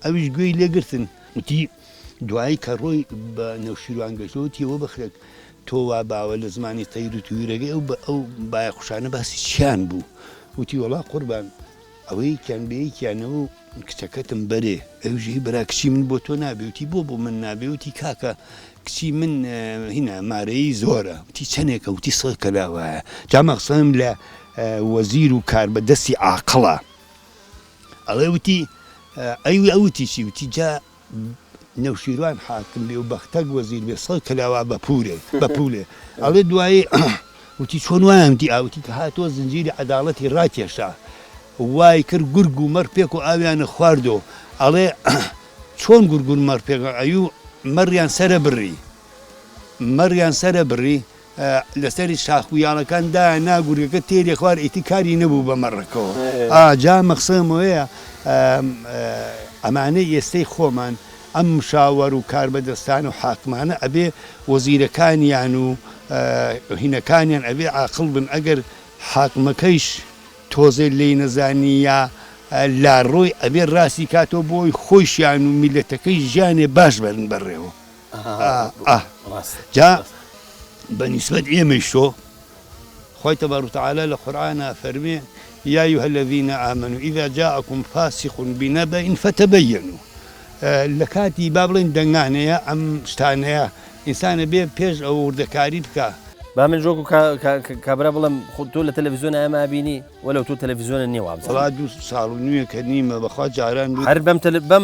ئەویش گوێی لێگرتن وتی دوایی کە ڕۆی بە نەوشیروان گەشتەوەتیەوە بخرێت تۆ وا باوە لە زمانی تەیر و تویرەکەی ئەو باە خوشانە باسی چیان بوو وتی وەڵا قوربان ئەوەی کیانبەیەکیانەوە کچەکەتم بەرێ ئەوژی برا کچی من بۆ تۆ نابێوتی بۆ من نابێوتی کاکە کچی من هینە مارەی زۆرە وتی چەندێکە وتی 100 کەلاوایە جا مەخسەم لە وەزیر و کاربەدەستی عاقڵە ئەڵێ وتی ئەوی ئەوتی چی وتی جا نەوشیروان حاکم بێ و بەختەک وەزیر بێ 100 کەلاوا بە پولێ ئەڵێ دوایی وتی چۆن وایەتی ئاوتی کە هاتۆ زنجیری عەداڵەتی ڕاکێشا وای کرد گورگ و مەڕ پێک و ئاویانە خواردۆ ئەڵێ چۆن گورگور مەڕ پێک ئەوی مەڕیان سەرە بڕی لەسەری شاخویاڵەکان دایە ناگورگەکە تێری خوار ئیتی کاری نەبوو بە مەڕەکەەوە جا مەخسەمەوەیە ئەمانەی ئێستەی خۆمان ئەم مشاوەر و کاربەدەستان و حاکمانە ئەبێ وەزیرەکانیان و هینەکانیان ئەبێ عاقڵ بن ئەگەر حاکمەکەیش تۆزێ لی نەزانی یا لاڕۆی ئەبێ ڕاستی کاتۆ بۆی خۆشیان و میلەتەکەی ژیانێ باش بەرن بەڕێوە جا بەنیسبەت ئێمەیشۆ خۆی تەبارەک و تەعالە لە قورئانە فەرمێ یا ئەیها الذین آمنوا إذا جاءكم فاسق بنبأ فتبينوا لە کاتی با بڵێن دەنگانەیە ئەم شتانەیە ئینسانە بێ پێش ئەو وردەکاری بکە با من جۆک و کابرا بڵم تۆ لە تەلەڤیزیۆنە ئەمە بینی وەلو تۆ تەلەڤیزیۆنە نیێ وابزە 2 ساڵ و نوێ کە نیمە بەخوا جاران هەر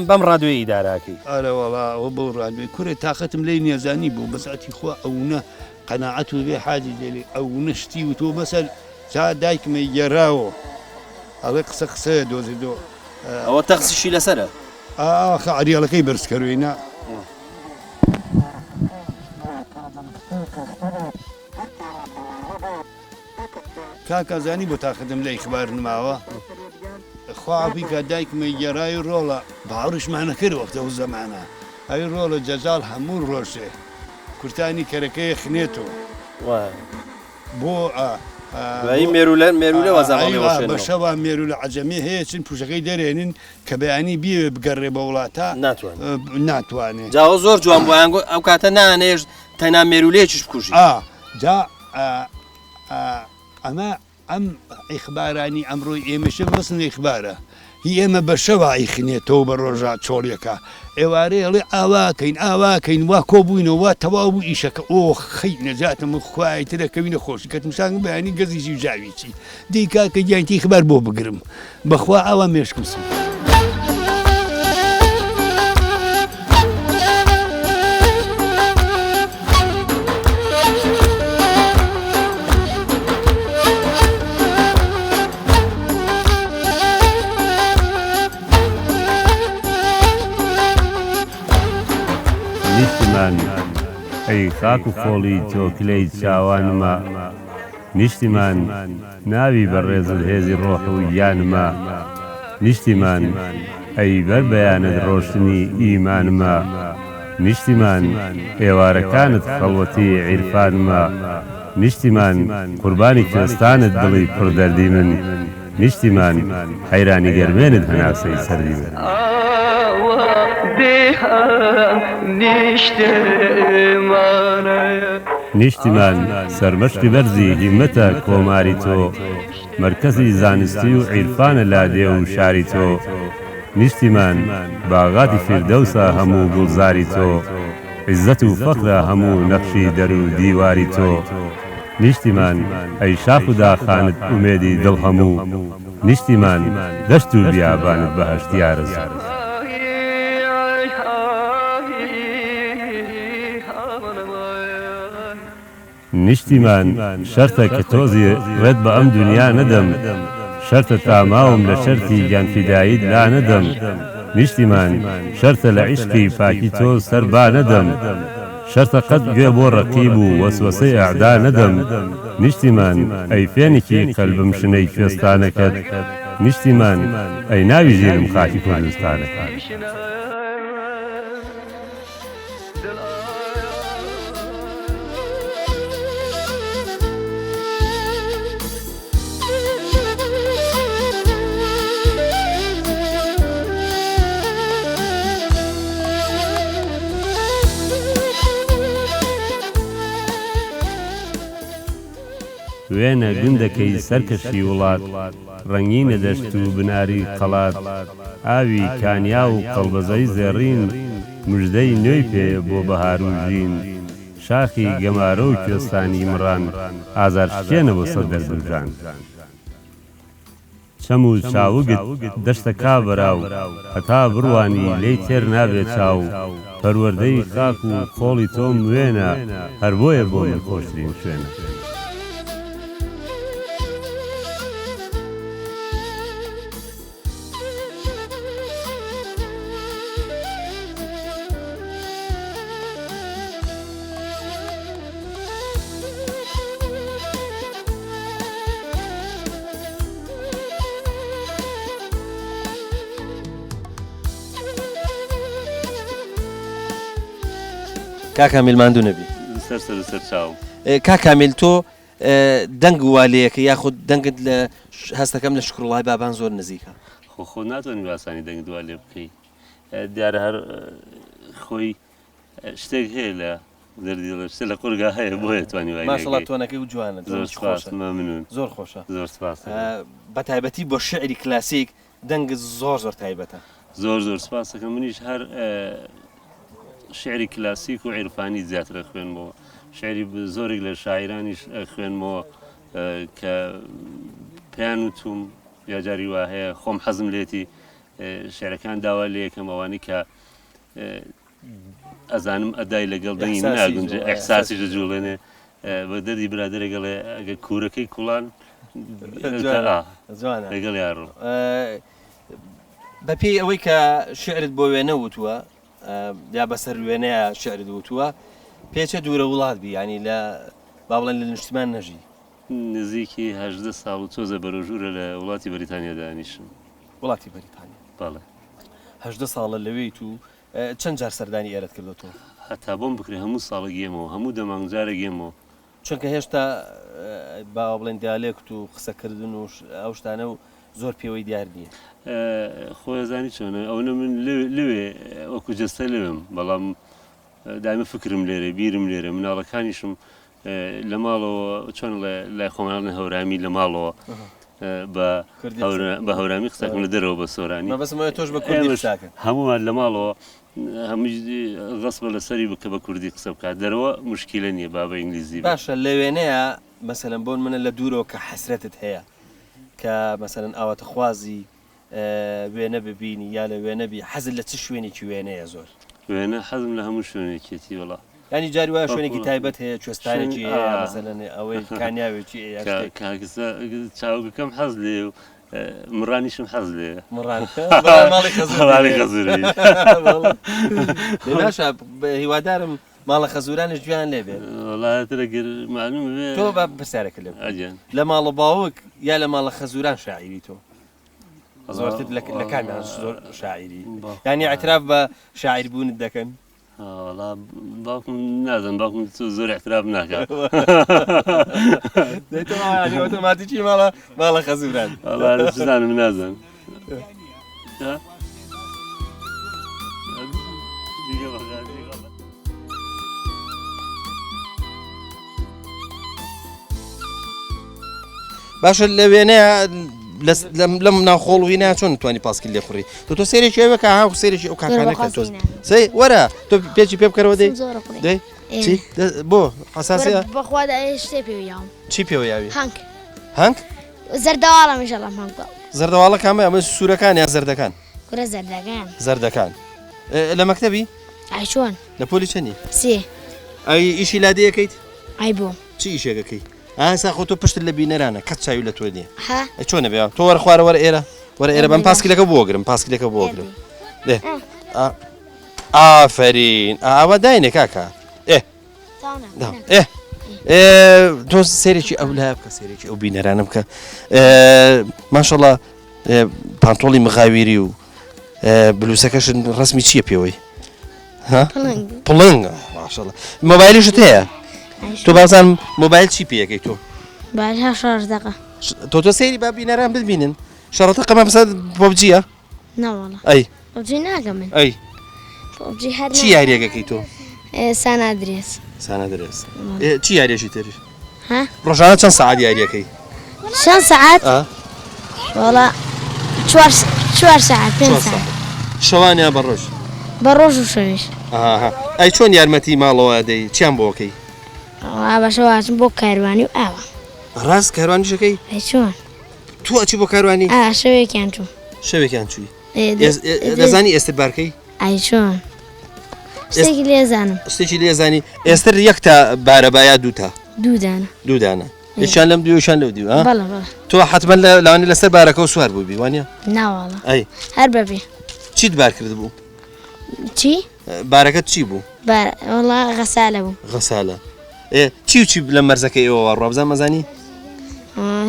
بەم ڕادوێ ئیداراکەی ئارە وەڵا ئەوە بەو ڕادوێ کوڕێ تااقەتم لی نێزانی بوو بەساتی خوا ئەوونە قەناعەت و بێ حاجی لێ ئەو نشتی و تۆ مەسەر جا دایکمە گێراوە ئەڵێ قسەیە دۆزی دۆ ئەوە تەقسیشی لەسەرە عریاڵەکەی بەرزکەروێنە کاکەزانی بۆ تاقدم لە ئیخبار نماوە خواپی کە دایکمە گێڕای ڕۆڵە باوڕشمانە کرد وەختە و زەمانە ئەوی ڕۆڵە جەزال هەموو ڕۆژێ کورتانی کەرەکەی خنێتەوە بۆ بەشەوە مێرو لە عەجەمی هەیە چن پوشەکەی دەرێنن کە بەیانی بێ بگەڕێ بە وڵاتە ناتوانێت جاوە زۆر جوان بۆیان ئەو کاتە نانێژ تەنا مێرولێکیش بکوژی جا ئەمە ئەم ئیخبارانی ئەمڕۆی ئێمەشە بەسن ئیخبارە هی ئێمە بەشەوە ئیخنێتەوە بە ڕۆژە چۆڵیەکە ئێوارەیەڵێ ئاواکەین وا کۆبووینەوە وا تەواو بوو ئیشەکە ئۆ خەی نەجاتم خوای ترەکەوینە خۆشی کەتمسان بەیانی گەزیشی و جاویچی دیکاکە گیانتی خبار بۆ بگرم بەخوا ئاوا مێشکمسم ئەی خاک و خۆڵی تۆکلەی چاوانمە نیشتیمان ناوی بەڕێزت هێزی ڕۆح و گیانمە نیشتیمان ئەی بەر بەیانت ڕۆشنی ئیمانمە نیشتیمان ئێوارەکانت خەڵوەتی عیرفانمە نیشتیمان قوربانی کوێستانت دڵی پڕدەردی من نیشتیمان حەیرانی گەرمێنت هەناسەی سەردی من نیشتیمان سەرمەشقی بەرزی هیمەتە کۆماری تۆ مرکزی زانستی و عیرفانە لادێ و شاری تۆ نیشتیمان باغاتی فیردەوسە هەموو گوڵزاری تۆ عیزەت و فەخرە هەموو نەخشی دەر و دیواری تۆ نیشتیمان ئەی شاخ و داخانت ئومێدی دڵ هەموو نیشتیمان دەشت و بیابانت بەهەشتی ئارەزوو نیشتیمان شەرتە کە تۆزی ڕێت بە ئەم دنیا نەدەم شەرتە تاماوم لە شەرتی گیانفیداییت لا نەدەم نیشتیمان شەرتە لە عیشقی پاکی تۆ سەر با نەدەم شەرتە قەت گوێ بۆ ڕەقیب و وەسوەسەی ئەعدا نەدەم نیشتیمان ئەی فێنێکی قەلبم شنەی کوێستانەکەت نیشتیمان ئەی ناوی ژینم خاکی کوردستانەکەت وێنە گوندەکەی سەرکەشی وڵات ڕەنگینە دەشت و بناری قەڵات ئاوی کانیا و قەڵبەزەی زێڕین موژدەی نوێی پێ بۆ بەهار و ژین شاخی گەمارە و کوێستانی مڕان ئازار شکێنە بۆ سەد دەردوژان چەم و چاوگت دەشتە کابراو هەتا بڕوانی لێی تێر نابێت چاو پەروەردەی خاک و خۆڵی تۆم وێنە هەر بۆیە بۆ من خۆشترین شوێنە کاکامیل ماندوو نەبی سەر چاوم کاکامیل تۆ دەنگ والەیەکە یاخود دەنگت لە هەستەکەم لە شکرڵای بابان زۆر نزیکە خۆ ناتوانانی باسانی دەنگ دووە لێ بکەی دیارە هەر خۆی شتێک هەیە لە دەردی شتێ لە قورگا هەیە بۆیە توانی وای ماشەڵڵا تۆنەکەی و جوانە زۆر سپاس مەمنون زۆر خۆشە زۆر سپاس بە تایبەتی بۆ شعری کلاسیک دەنگت زۆر تایبەتە زۆر سپاس دەکەم منیش هەر شعری کلاسیک و عیرفانی زیاترە خوێنمەوە شعری زۆرێک لە شاعرانیش خوێنمەوە کە پێیان وتوم یا جاری وا هەیە خۆم حەزم لێتی شعرەکان داوا لێ یەکەم ئەوانی کە ئەزانم ئەدای لەگەڵ دەنگی من ناگونجێ ئەحساسیش دەجوڵێنێ بە دەردی برادەرێگەڵێ ئەگە کوورەکەی کوڵان لەگەڵ یاڕۆ بەپێی ئەوەی کە شعرت بۆ وێنە وتووە یا بەسەر وێنەیە شعرت وتووە پێچە دوورە وڵات بی ینی لە با بڵێن لە نیشتمان نەژی نزیکی 18 ساڵ و تۆزە بەرەژوورە لە وڵاتی بەریتانیا دانیشم وڵاتی بەریتانیا بەڵێ 18 ساڵە لەوەی تو چەند جار سەردانی ئێرەت کردوەوە هەتا بۆم بکرێ هەموو ساڵە گێمەوە هەموو دەمانگجارە گێمەوە چونکە هێشتا با بڵێن دیالێکت و قسەکردن و ئەو شتانە و زۆر پێوەی دیار نییە خۆیزانی چۆنە ئەوە من لێ وەکو جەستە لێم بەڵام دایمە فکرم لێرە بیرم لێرە مناڵەکانیشم لە ماڵەوە چۆن لای خۆمانە هەورامی لە ماڵەوە بە هەورامی قسەکەم لە دەرەوە بە سۆرانی تۆش بە کوردی هەمومان لە ماڵەوە هەمووی غەسبە لەسەری بکە بە کوردی قسە بکات دەرەوە مشکیلە نییە بابە ئینگلیزی باشە لە وێنەیە مەسەلەن بۆن منە لە دوورەوە کە حەسرەتت هەیە کە مەسەلەن ئاواتە خوازی وێنە ببینی یا لە وێنەبی حەزت لە چ شوێنێکی وێنەیە زۆر وێنە حەزم لە هەموو شوێنێکێتی وڵا ینی جاری وایە شوێنێکی تایبەت هەیە کوێستانێکی هەیە مەسەلەن ئەوەی کانیاوێکی کاکسە چاوگەکەم حەز لێ و مڕانیشم حەز لێ هیوادارم ماڵە خەزورانش گویان لێبێ وڵاتەگەر معلوم تۆ بە پرسیارەکە لێ ئەجان لە ماڵە باوک یا لە ماڵە خەزوران شاعیری تۆ زۆرتر لە کامیان زۆر شاعیری یعنی اعتراف بە شاعیر بوونت دەکەن وڵا باوکم نازم باوکم زۆر احتراف ناکات ئۆتۆماتیکی ماڵە خەزوران زانم نازم باشە لە وێنەیە لەم ناوخۆڵوی ناچۆن توانی پاسکی لێ خوڕی تۆ سێرێکی ئەوە کە ها سێرێکی ئەو کاکانەکە تۆ سەی وەرە تۆ پێچی پێ بکەرەوە دەی چی بۆ حساسیە بەخوا شتێ پێویاوم چی پێوە یاوی هەنگ زەردەواڵە میشەڵام هەنگ زەردەواڵە کامە ئەمە سوورەکان یا زەردەکان گورە زەردەکان زەردەکان لە مەکتەبی ئای چۆن لە پۆلی چەندی سێ ئەی ئیشی لادەیەکەیت ئای بۆ چی ئیشێکەکەی ئاسا خۆ تۆ پشت لە بینەرانە کەس چاوی لە تۆ نییە ها چۆنە بێ تۆ وەرە خوارە وەرە ئێرە وەرە ئێرە بەم پاسکیلەکە بۆگرم پاسکیلەکە بۆگرم دێ ئافرین ئاوە داینێ کاکە تۆ سێرێکی ئەو لای بکە سێرێکی ئەو بینەرانە بکە ماشەڵڵا پانتۆڵی مغاویری و بلووسەکەشن ڕسمی چییە پێوەی پڵنگ ماشەڵڵا مۆبایلیشت هەیە تۆ بازان مۆبایل چی پێەکەی تۆ باش شارژ دقە تۆ سەیری با بینەران ببینن شەڕەتە قەمە بەسەد پۆبجیە ناوەڵە ئەی پۆبجی ناکەم من ئەی پۆبجی هەر چی یاریەکەکەی تۆ سانادرێس سانادرێس چی یاریەشی تر ها ڕۆژانە چەند سەعات یاریەکەی چەند سەعات وەڵا 4 ساعت 5 ساعت شەوانە بە ڕۆژ بە ڕۆژ و شەویش ئەی چۆن یارمەتی ماڵەوە دەی چیان بۆکەی بەشەوازم بۆ کاروانی و ئاوە ڕاست کاروانیشەکەی ئەی چۆن تو ئەچی بۆ کاروانی شەوێکیان چوو شەوێکیان چووی دەزانی ئێستر بارکەی ئای چۆن شتێکی لێزانم شتێکی لێزانی ئێستر یەک تا بارەبایە دوودانە یەکیان لەم دووشان لەو دیو تۆ حتمما لەوانی لەسەر بارەکە و سوار بووبی وانە ناوەڵە ئەی هەر بەبێ چیت بار کرد بوو چی بارەکەت چی بوو وڵا غەسالە بوو غەسالە چی و چی لە مەرزەکەی ئێوە ڕابزان مەزانی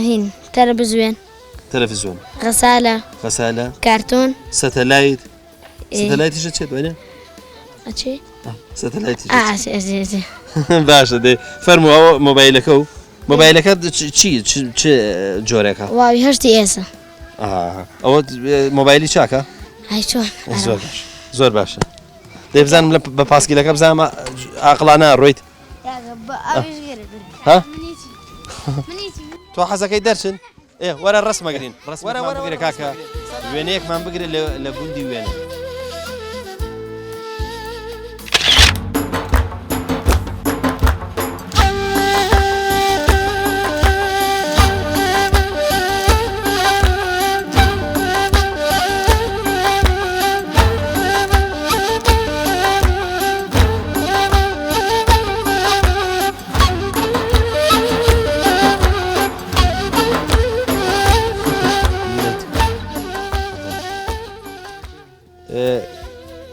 هین تەلەڤیزیۆن تەلەڤیزیۆن غەسالە کارتۆن سەتەلایتیشە چێت وانە چی سەتەلایتی باشە دێ فەرمو ئەوە مۆبایلەکە و مۆبایلەکە چی جۆرێکە واوی هەشتی ئێسە ئەوە مۆبایلی چاکە زۆر باشە دەبزانم بە پاسکیلەکە بزانمە عاقڵانە ڕۆیت تۆ حەزەکەی دەرچن وەرە ڕسمەگرین ڕسمەمان بگرە کاکە وێنەیەکمان بگرێت لە گوندی وێنە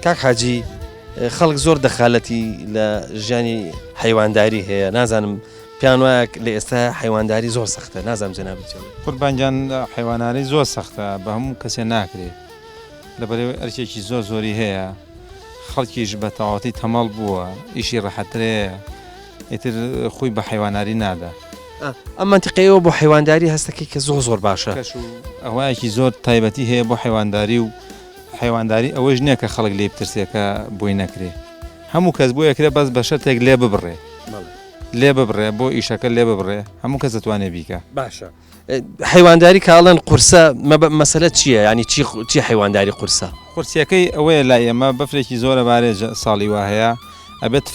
کاک حاجی خەڵک زۆر دەخالەتی لە ژیانی حیوانداری هەیە نازانم پیان وایە لە ئێستا حیوانداری زۆر سەختە نازانم جەنابەت قوربانجان حیواناری زۆر سەختە بە هەموو کەسێ ناکرێت لەبەرەوەی ئەرچێکی زۆری هەیە خەڵکیش بە تەواوەتی تەمەڵ بووە ئیشی ڕەحەترەیە ئیتر خۆی بە حیواناری نادا ئەم منتیقەیەوە بۆ حیوانداری هەستەکەی کە زۆر باشە ئەوەیەکی زۆر تایبەتی هەیە بۆ حیوانداری و حیوانداری ئەوەش نییە کە خەڵک لێ بترسێکە بۆی نەکرێ هەموو کەس بۆ یەکرێ بەس بە شەرتێک لێ ببڕێ بۆ ئیشەکە لێ ببڕێ هەموو کەس دەتوانێت بیکە باشە حیوانداری کاڵەن قورسە مەسەلە چییە ینی چی حیوانداری قورسە قورسیەکەی ئەوەیە لای ئێمە بەفرێکی زۆرە بارێ ساڵی وا هەیە ئەبێت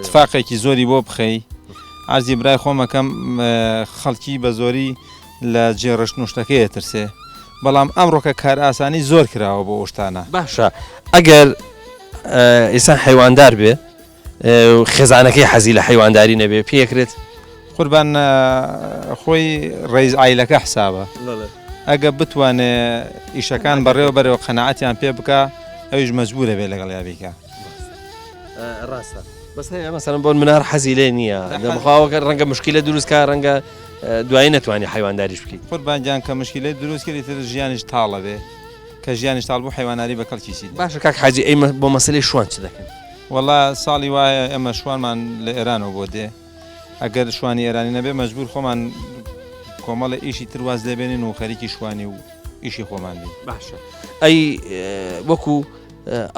تفاقێکی زۆری بۆ بخەی ئارزی برای خۆمەکەم خەڵکی بە زۆری لە جێڕشنوشتەکەی ترسێ بەڵام ئەمڕۆکە کار ئاسانی زۆر کراوە بۆ ئۆشتانە باشە ئەگەر ئێستا حیواندار بێ خێزانەکەی حەزی لە حیوانداری نەبێ پێکرێت قوربان خۆی ڕێز ئایلەکە حسابە ئەگە بتوانێ ئیشەکان بەڕێوە بەرەوە قەنەعەتیان پێ بکە ئەویش مەجبورە بێ لەگەڵ یابیکە ڕاستە بەس هەیە مەسەڵەن بۆ منار حەزی لێ نییە دەمخواوەکە ڕەنگە مشکلە دروستکە ڕەنگە دوایی نەتوانانی حیوانداریش بکەیت قوربانجان کە مشکلەی دروست کردی تر ژیانیش تاڵە بێ کە ژیانیش تاڵ بۆ حیواناری بە کەڵکیسی باشە کاک حاجی ئەیمە بۆ مەسلەی شوان چ دەکەن وەڵا ساڵی وایە ئێمە شوانمان لە ئێرانەوە بۆ دێ ئەگەر شوانی ئێرانی نەبێ مەجبور خۆمان کۆمەڵە ئیشی ترواز دەبێنین و خەریکی شوانی و ئیشی خۆمان بین باشە ئەی وەکو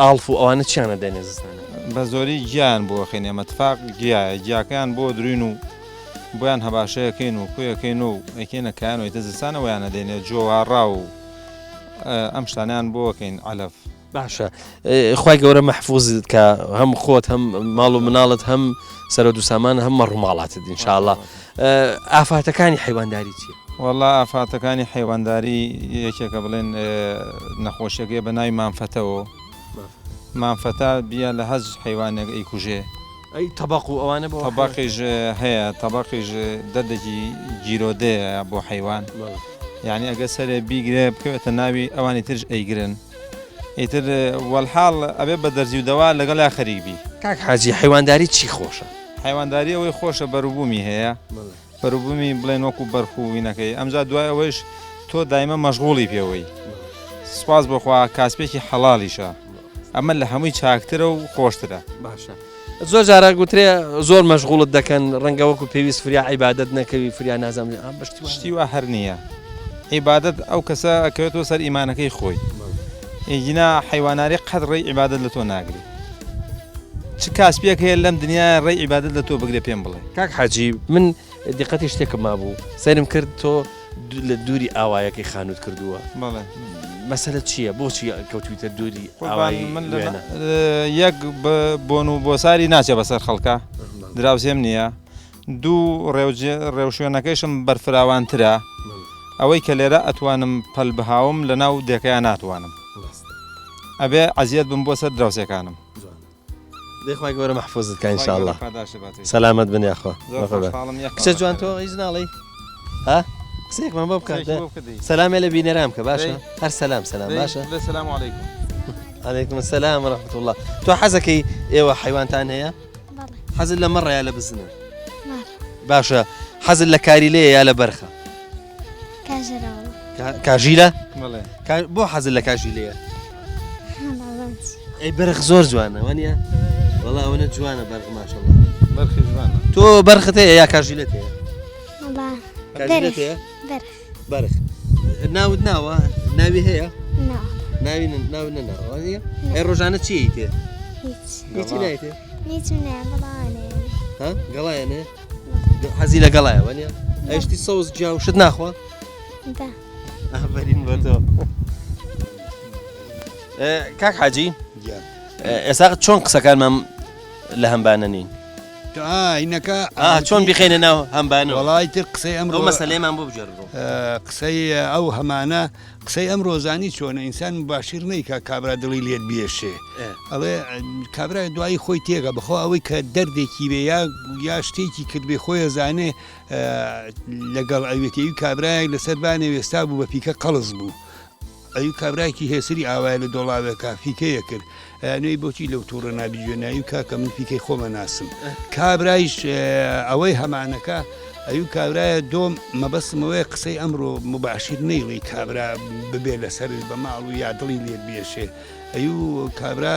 ئاڵف و ئەوانە چیانە دەنێ زستانە بە زۆری گیان بۆ خێنێ مەتفاق گیایە گیاکەیان بۆ دروین و بۆیان هەباشەیەکەین و کوێەکەین و ئەکەینە کایان و ئیتە زستانە ویانە دێنێ جۆوارڕا و ئەم شتانیان بۆکەین ئالەف باشە خی گەورە مەحفوظت کە هەم خۆت هەم ماڵ و مناڵت هەم سەر و سامان هەم ڕووماڵاتت ئینشاءالله ئافاتەکانی حیوانداری چیە وەڵا ئافاتەکانی حیوانداری یەکێکە بڵێن نەخۆشیەکەی بە ناوی مانفەتەوە مانفەتە بیا لە هەز حیوانێک ئەیکوژێ ئەی تەباق و ئەوانە بۆ تەباقیش هەیە تەباقیش دەردێکی گیرۆدەیە بۆ حیوان یعنی ئەگە سەرێ بیگرێ بکەوێتە ناوی ئەوانی ترش ئەیگرن ئیتر وەڵحاڵ ئەبێ بە دەرزی و دەوا لەگەڵ یا خەریبی کاک حاجی حیوانداری چی خۆشە حیوانداری ئەوەی خۆشە بەروبوومی هەیە بەروبوومی بڵێن وەکو بەرخووینەکەی ئەمجا دوای ئەوەش تۆ دایمە مەشغوڵی پێوەی سپاس بخوا کاسپێکی حەڵاڵیشە ئەمە لە هەمووی چاکترە و خۆشترە باشە زۆر جارە گوترێ زۆر مەشغوڵت دەکەن ڕەنگە وەکو پێویست فریا عیبادەت نەکەوی فریا نازام شتی وا هەر نییە عیبادەت ئەو کەسە ئەکەوێتەوە سەر ئیمانەکەی خۆی ئیجینا حیواناری قەت ڕێی عیبادەت لە تۆ ناگری چ کاسپێک هەیە لەم دنیا ڕێی عیبادەت لە تۆ بگرێ پێم بڵێ کاک حاجی من دیقەتی شتێکم مابوو سەرم کرد تۆ لە دووری ئاوایەکەی خانوت کردووە بەڵێ مەسەلە چییە بۆچی کەوتویتە دووری ئاوایی یەک بۆن و بۆ ساری ناچێ بەسەر خەڵکە دراوسێم نییە دوو ڕێوشوێنەکەیشم بەرفراوانترە ئەوەی کە لێرە ئەتوانم پەل بهاوم لە ناو دێکەیان ناتوانم ئەبێ عەزیەت بم بۆ سەر دراوسەکانم دەخوای گەورە مەحفوظت کە ئینشاءالله سەلامەت بن یاخوا کچە جوان تۆ هیچ ناڵێی ها قسەیەکمان بۆ بکات سەلامێ لە بینەرام کە باشە هەر سەلام باشە سەلام عەلەیکم عەلەیکم سەلام وەرەحمەتوڵڵا الله تۆ حەزەکەی ئێوە حیوانتان هەیە حەزت لە مەڕە یا لە بزنە باشە حەزت لە کاری لێیە یا لە بەرخە کاژیلە بۆ حەزت لە کاژیلەیە ئەی بەرخ زۆر جوانە وانە وەڵا ئەوەنە جوانە بەرخ ماشەڵڵا بەرخی جوانە تۆ بەرخت هەیە یا کاژیلەت هەیە بەرخ ناوت ناوە ناوی هەیە ناوی نەناوە ئەی ڕۆژانە چی تێ هیچی نایتێ گەڵایەنێ حەزی لە گەڵایە وانە ئەیشتی سەوز جیا و شت ناخوا ئافرین بۆ تۆ کاک حاجی ئێستا چۆن قسەکانمان لە هەمبانە نین ئینەکە چۆن بخێنە ناو هەمبانە وەڵای تر قسەی ئەمڕۆ مەسەلەیەمان بۆ بجێڕڕۆ قسەی ئەو هەمانە قسەی ئەم ڕۆزانی چۆنە ئینسان باشیر نەیکە کابرا دڵی لێت بێشێ ئەڵێ کابرای دوایی خۆی تێگە بخۆ ئەوەی کە دەردێکی بێ یا شتێکی کرد بێ خۆی زانێ لەگەڵ ئەوێتەوی کابرایەک لەسەر بانێ وێستا بوو بە پیکە قەڵز بوو ئەوی کابراایکی هێسری ئاوای لە دۆڵاوێکە فیکەیە کرد نوێی بۆچی لەو تووڕە نابیجوێنایی و کاکە من فیکەی خۆمە ناسم کابرایش ئەوەی هەمانەکە ئەوی کابرایە دۆم مەبەستمەوەی قسەی ئەمڕۆ مباشیر نەیڵی کابرا ببێ لەسەر بە ماڵ و یادڵی لێت بێشێ ئەو کابرا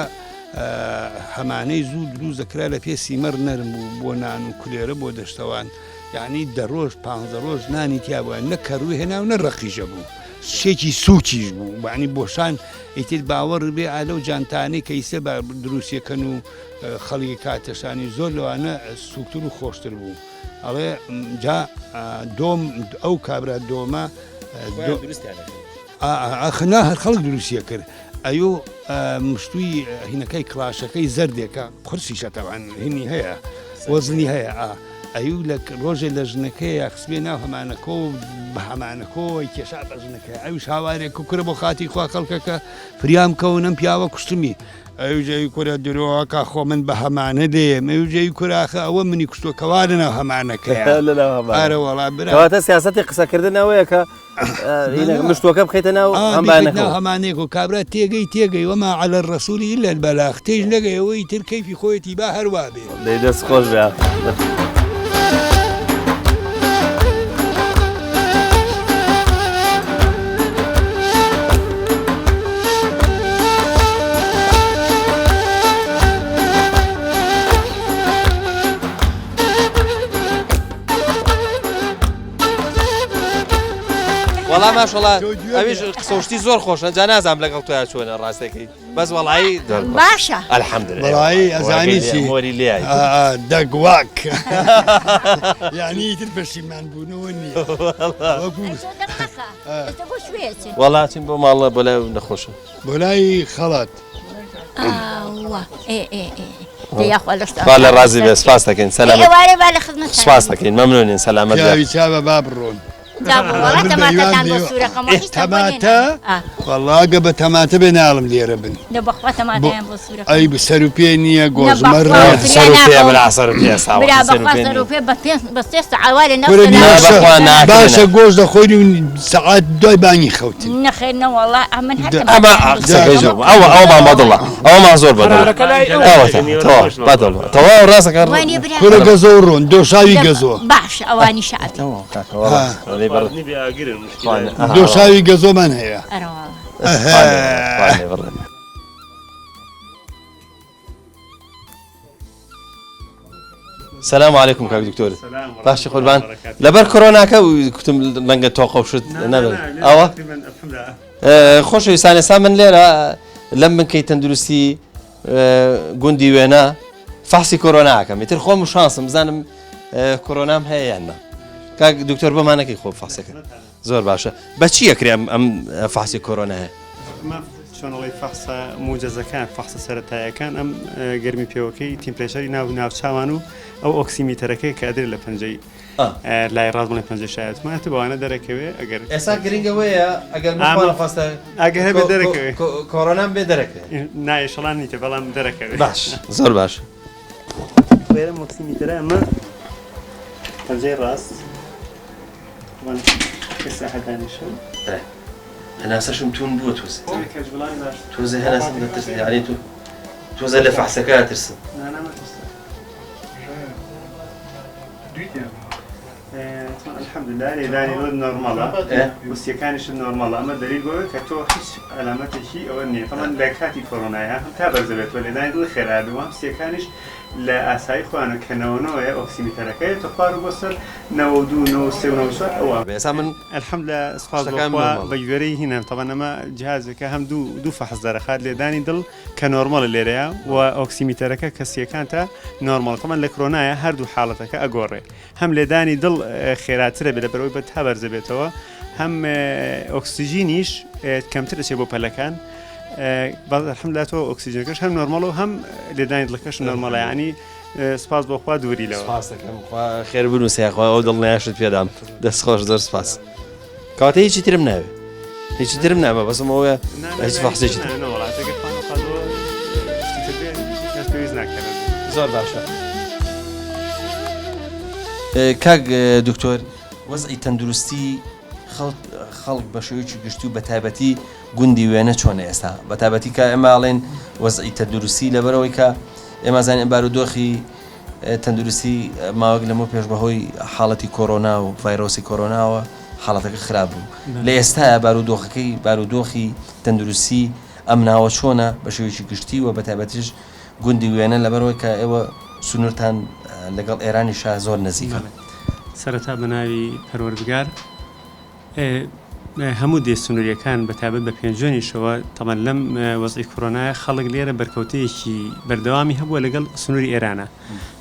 هەمانەی زوو دروست دەکرا لە پێ سیمەر نەرم بوو بۆ نان و کولێرە بۆ دەشتەوان یعنی دەڕۆژ 15 ڕۆژ نانی تیا بووە نە کەڕووی هێنا و نەڕەقیژە بوو شێکی سوچیش بوو بەعنی بۆشان ئیتر باوەڕ بێ ئالە و جانتانەی کەیسە بە دروستیەکەن و خەڵکی کاتەشانی زۆر لەوانە سوکتر و خۆشتر بوو ئەڵێ جا دۆم ئەو کابرا دۆمە ئاخنا هەر خەڵک دروستیە کرد ئەو مشتوی هینەکەی کلاشەکەی زەردێکە قورسیشە تەوان هینی هەیە وەزنی هەیە ئەو لە ڕۆژێ لە ژنەکەی یاخسبێ ناو هەمانەکە و بە هەمانەکەەوەی کێشا بە ژنەکە ئەوش هاوارێک و کرە بۆ خاتی خوا خەڵکەکە فریام کەون ئەم پیاوە کوشتمی ئەوژەی کورە درۆکە خۆ من بە هەمانە دێم ئەوژەی کوراخە ئەوە منی کوستۆکەوادنەوە هەمانەکەی ئارە وەڵا براتە سیاسەتی قسەکردنەوەیە کە مشتوەکە بخیتە ناو هەمانێک و کابرا تێگەی وەما على الرسول إلا البلاغ تێژ نەگەی ئەوەی تر کەیفی خۆیەتی با هەروە بێ دەی دەست خۆش بێ وەڵام ماشەڵا ئەویش قسەشتی زۆر خۆشە جا نازانم لەگەڵ تۆیان چۆنە ڕاستەکەی بەس وەڵایی باشە الحەمدلله وەڵایی ئەزانی چی مۆری لێ دەگواک یعنی تر پەشیمان بوونەوە نییە وەڵاتیم بۆ ماڵە بۆ لای نەخۆشە بۆ لای خەڵات لە ڕازی بێ سپاس دەکەین سەلامەت سپاس دەکەین مەمنونین سەلامەت چاوە با بڕۆن تەماتە وەڵاگە بە تەماتە بێ ناڵم لێرە بن ئەی بسەر و پێ نییە گۆزمە باشە گۆژ دەخۆین و سەعات دوای بانی خەوتن ئەوە مادڵە ئەوە زۆر بەدڵەوە ڕاستەکە کورە گەزۆ و ڕۆن دۆشاوی گەزۆ باش ئەوانی شعات دۆشاوی گەزۆمان هەیە سلام علیکم کاک دکتۆر باشی قوربان لەبەر کۆرۆناکە کوتم لەنگە تۆقە شت نەبێت ئەوە خۆشەویستان ئێستا من لێرە لەم بنکەی تەندروستی گوندی وێنە فحسی کۆرۆناکەم ئیتر خۆم و شانسم بزانم کۆرۆنام هەیە یاننا کاک دکتۆر بۆمانەکەی خۆ فحسەکە زۆر باشە بەچی ئەکرێم ئەم فحسی کۆرۆنا هەیە چۆنەڵی فەحسە موجەزەکان فەحسە سەرەتاییەکان ئەم گەرمی پێوەکەی تیمپرێشەری ناوچاوان و ئەو ئۆکسیمیتەرەکەی کە ئەدرێت لە پەنجەی لای ڕاست بڵێ پەنجە شایەتمانێتە بەوانە دەرەکەوێ ئەگەر ئێستا گرنگەوەیە ئەگەر هەبێ دەرەکەوێ کۆرۆنام بێ دەرەکەوێ نایشەڵان نیتە بەڵام دەرەکەوێ باش زۆر باش وێرە ئۆکسیمیتەرە ئەمە پەنجەی ڕاست ساحەدانیشە هەناسەشم تون بووە تۆزە هەناسم دەترسی یعنی تۆزە لە فەحسەکە ترسم الحەمدلله لێدانی نۆرماڵە وسیەکانیش نۆرماڵە ئەمە دەلیل بۆ کە تۆ هیچ ئەلامەتێکی ئەوە نییە تەمان لە کاتی کۆرۆنایە هەم تا بەرزەبێتەوە لێدانی دڵ خێرادووە سیەکانیش لە ئاسایی خۆیانە کە 99 ئۆکسیمیتەرەکەی تۆ خوار بۆ سەر 92 94 ئەوە ئێستا من الحەمدلله سپاس بەخوا بە گوێرەی هینم تەمان ئەمە جهازەکە هەم دوو فەحس دەرەخات لێدانی دڵ کە نۆرمەڵە لێرەیە و ئۆکسیمیتەرەکە کە سیەکان تا نۆرمەڵ تەمان لە کۆرۆنایە هەردوو حاڵەتەکە ئەگۆڕێ هەم لێدانی دڵ خێراترە بێت لەبەرەوەی بە تا بەرزە بێتەوە هەم ئۆکسیژینیش کەمتر دەچێت بۆ پەلەکان الحەمدلله تۆ ئۆکسیژنەکەش هەم نۆرمەڵ و هەم لێدانی دڵەکەش نۆرمەڵە یعنی سپاس بۆخوا دووری لەوە خێر بنووسیخوا ئەو دڵ نایشت پێدام دەست خۆش زۆر سپاس کاتە هیچی ترم ناوێ هیچی ترم نامە بەسم ئەوە هیچ فەحسێکی زۆر باشە کاک دکتۆر وەزعی تەندروستی خەڵک بە شێوەیەکی گشتی و بە تایبەتی گوندی وێنە چۆنە ئێستا بە تایبەتی کە ئێمە ئاڵێن وەزعی تەندروستی لەبەرەوەی کە ئێمە زانین بارودۆخی تەندروستی ماوەک لەمە پێش بەهۆی حاڵەتی کۆرۆنا و ڤایرۆسی کۆرۆناوە حاڵەتەکە خراپ بوو لە ئێستاە بارودۆخی تەندروستی ئەم ناوە چۆنە بە شێوەیەکی گشتی و بە تایبەتیش گوندی وێنە لەبەرەوەی کە ئێوە سنوورتان لەگەڵ ئێرانی شا زۆر نزیکە سەرەتا بە ناوی پەروەردگار هەموو دێ سنووریەکان بەتابەت بە پێنجۆنیشەوە تەمان لەم وەزعی کۆرۆنایە خەڵک لێرە بەرکەوتەیەکی بەردەوامی هەبووە لەگەڵ سنووری ئێرانە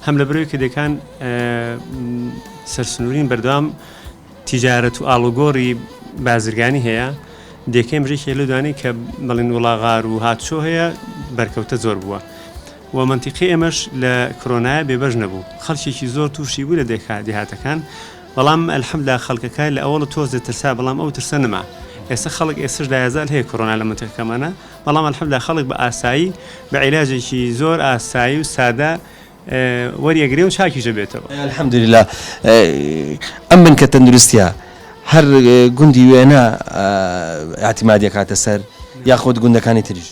هەم لە بەرەوەی کە دەکان سەرسنوورین بەردەوام تیجارەت و ئاڵوگۆڕی بازرگانی هەیە دێکەم ڕێکی لەدوانی کە بەڵێن وڵاغار و هاتشۆ هەیە بەرکەوتە زۆر بووە و منتیقی ئێمەش لە کۆرۆنایە بێبەش نەبوو خەڵکێکی زۆر تووشی بوو لە دێهاتەکان بەڵام ئەلحەمدلله خەڵکەکە لە ئەوڵ تۆزە ترسا بەڵام ئەو ترسە نەما ئێستا خەڵک ئێستش دایازال هەیە کۆرۆنا لە منتەقەکەمانە بەڵام ئەلحەمدولیلا خەڵک بە ئاسایی بە عیلاجێکی زۆر ئاسایی و سادە وەریەگرێ و چاکیشە بێتەوە الحەمدولیلا ئەم من کە تەندروستیە هەر گوندی وێنە ئاعتیمادی کاتە سەر یاخۆت گوندەکانی تریش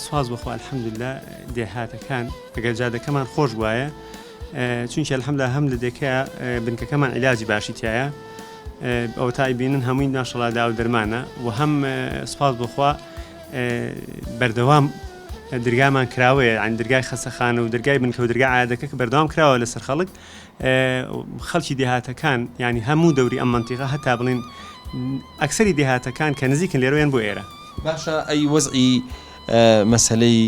سواز بخوا الحەمدولیلا دێهاتەکان ئەگەر جادەکەمان خۆش وایە چونکە الحەمدولیلا هەم لە دێکەیە بنکەکەمان عیلاجی باشی تایە ئەو تای بینن هەمووی ناشەڵا داو دەرمانە و هەم سپاس بخوا بەردەوام دەرگامان کراوەیە عن دەرگای خەسەخانە و دەرگای بنکە و دەرگای عادەکە کە بەردەوام کراوە لەسەر خەڵک خەڵکی دێهاتەکان ینی هەموو دەوری ئەم منتیقە هەتا بڵین ئەکسەری دێهاتەکان کە نزیکن لێرەوەیان بۆ ئێرە باشە ئەی وەزعی مەسەلەی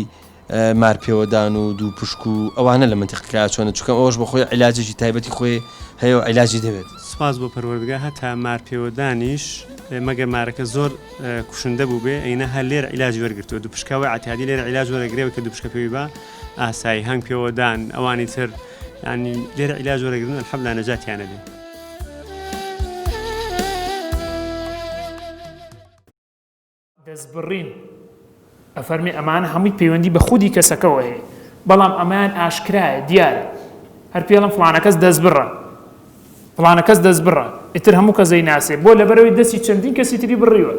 مارپێوەدان و دوو پشک و ئەوانە لە منتیقەکە چۆنە چونکە ئەوەش بە خۆی عیلاجێکی تایبەتی خۆی هەیە و عیلاجی دەبێت سپاس بۆ پەروەردگار هەتا مارپێوەدانیش مەگەر مارەکە زۆر کوشندە بوو بێ ئەینە هەر لێرە عیلاج وەرگرتووە دوو پشکەوە عتیادی لێرە عیلاج وەرەگرێەوە کە دوو پشکە پێوی بە ئاسایی هەنگ پێوەدان ئەوانی تر ینی لێرە عیلاج وەرەگرن الحەمدولیلا نەجاتیانە دێ دەستبڕین ئەفەرمێ ئەمانە هەمووی پەیوەندی بە خودی کەسەکەەوە هەیە بەڵام ئەمان ئاشکرایە دیارە هەر پێڵم فڵانە کەس دەست بڕە فڵانە کەس دەست بڕە ئیتر هەموو کەسەی ناسێ بۆ لەبەرەوەی دەستی چەندین کەسی تری بڕیوە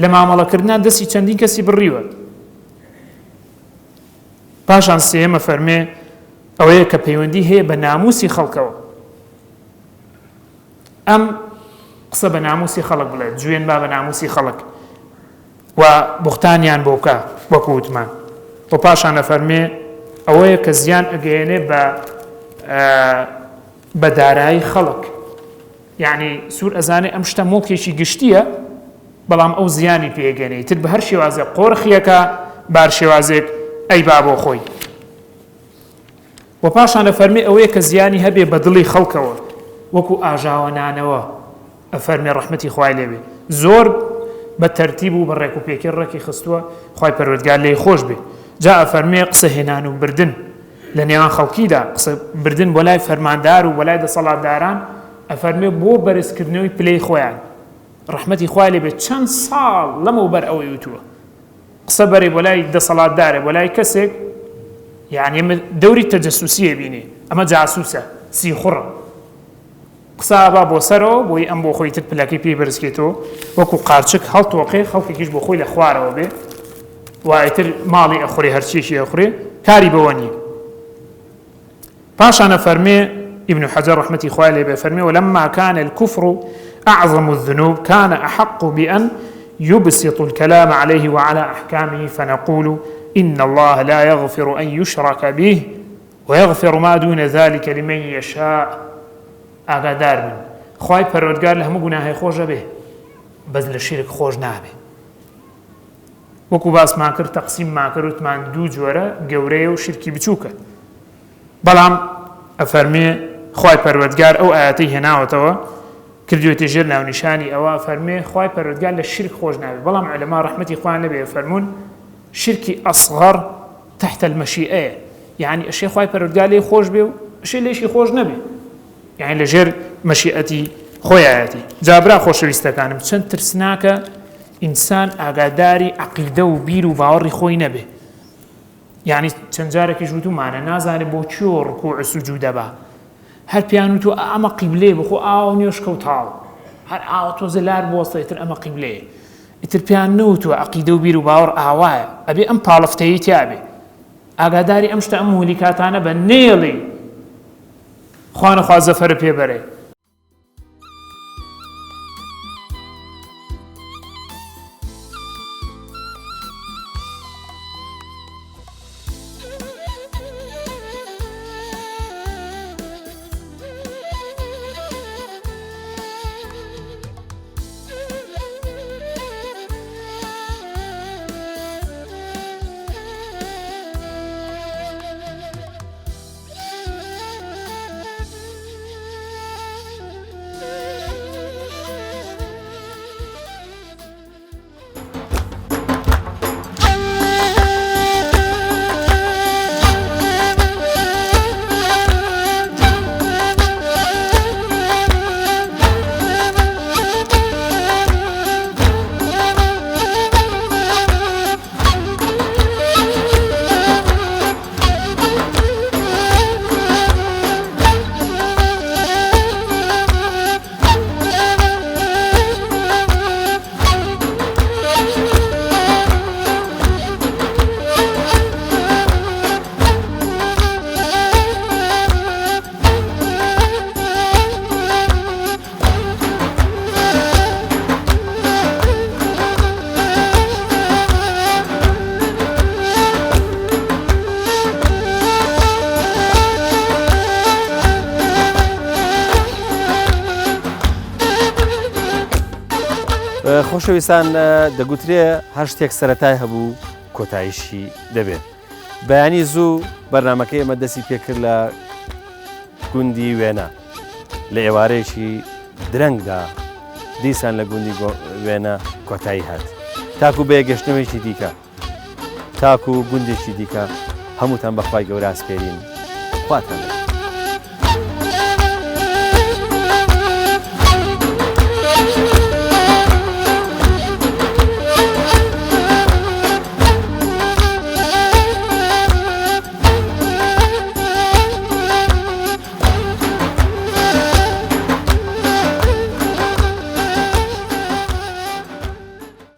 لە مامەڵەکردان دەستی چەندین کەسی بڕیوە پاشان سێمە فەرمێ ئەوەیە کە پەیوەندی هەیە بە ناموسی خەڵکەوە ئەم قسە بە ناموسی خەڵک بڵێت جوێن با بە ناموسی خەڵک و بوختانیان بۆ بکە وەکو وتمان بۆ پاشانە فەرمێ ئەوەیە کە زیان ئەگەیەنێ بە دارایی خەڵک یعنی سوور ئەزانێ ئەم شتە مۆکێکی گشتیە بەڵام ئەو زیانی پێگەنێ تر بە هەر شێوازێک قۆرخیەکە بار شێوازێک ئەی با بۆ خۆی و پاشانە فەرمێ ئەوەیە کە زیانی هەبێ بە دڵی خەڵکەوە وەکو ئاژاوەنانەوە ئەفەرمێ ڕەحمەتی خوای لێبێ زۆر بە تەرتیب و بە ڕێک و پێکی ڕێکی خستووە خوای پەروەردگار لێی خۆش بێ جا ئەفەرمێ قسە هێنان و بردن لە نێوان خەڵکیدا قسە بردن بۆ لای فەرماندار و بۆ لای دەسەڵاتداران ئەفەرمێ بۆ بەرزکردنەوەی پلەی خۆیان ڕەحمەتی خوای لێبێ چەند ساڵ لەمەوبەر ئەوەی وتووە قسە بەرێ بۆ لای دەسەڵاتدارێ بۆ لای کەسێک یعنی ئەمە دەوری تەجەسوسیە بینێ ئەمە جاسووسە سیخوڕە قسە با بۆ سەرەوە بۆی ئەم بۆ خۆی تر پلەکەی پێی بەرزکێتەوە وەکو قارچک هەڵتۆقێ خەڵکێکیش بۆ خۆی لە خوارەوە بێ وایتر ماڵی ئەخوڕێ هەرچیشی ئەخوڕێ کاری بەوە نییە پاشانە فەرمێ ابن حجر رحمة خواه لي بفرمي ولما كان الكفر أعظم الذنوب كان أحق بأن يبسط الكلام عليه وعلى أحكامه فنقول إن الله لا يغفر أن يشرك به ويغفر ما دون ذلك لمن يشاء أقدار من خواهي پروردگار لهم گناه خوش به بس لشرك خوش نابه وەکو باسمان کرد تەقسیممان کرد وتمان دوو جۆرە گەورەیە و شرکی بچووکە بەڵام ئەفەرمێ خوای پەروەردگار ئەو ئاەتەی هێناوەتەوە کردوێتە ژێر ناونیشانی ئەوە فەرمێ خوای پەروەردگار لە شرک خۆش نابێت بەڵام عولەما ڕەحمەتی خوایان لەبێ فەرموون شرکی ئەصغەر تحت المەشیئەیە یعنی ئەشێ خوای پەروەردگار لێی خۆش بێ و ئەشێ لێشی خۆش نەبێ یعنی لە ژێر مەشیئەتی خۆیایەتی جابرا خۆشەویستەکانم چەند ترسناکە ئینسان ئاگاداری عەقیدە و بیر و باوەڕی خۆی نەبێ یعنی چەند جارێکی ژووتمانە نازانێ بۆ چۆ ڕکوع و سوجود دەبا هەر پیان وتو ئەمە قیبلێ بخۆ ئاو نوێش کەوتاڵ هەر ئاوە تۆزە لار بوەستە ئیتر ئەمە قیبلەیە ئیتر پیان نەوتووە عەقیدە و بیر و باوەڕ ئاوایە ئەبێ ئەم پاڵەفتەیی تیابێ ئاگاداری ئەم شتە ئەم مولیکاتانە بە نێڵی خوا نەخوا زەفەرە پێبەرێ خۆشەویستان دەگوترێ هەر شتێک سەرەتای هەبوو کۆتاییشی دەبێت. بەیانی زوو بەرنمەکەی ئێمە دەستی پێکرد لە گوندی وێنە لە ئێوارەیەکی درەنگدا دیسان لە گوندی وێنە کۆتایی هات تاکو بە گەشتنەوەیکی دیکە تاکو گوندێکی دیکە هەمووتان بەخوای گەورە ئاسپێرین خواتان.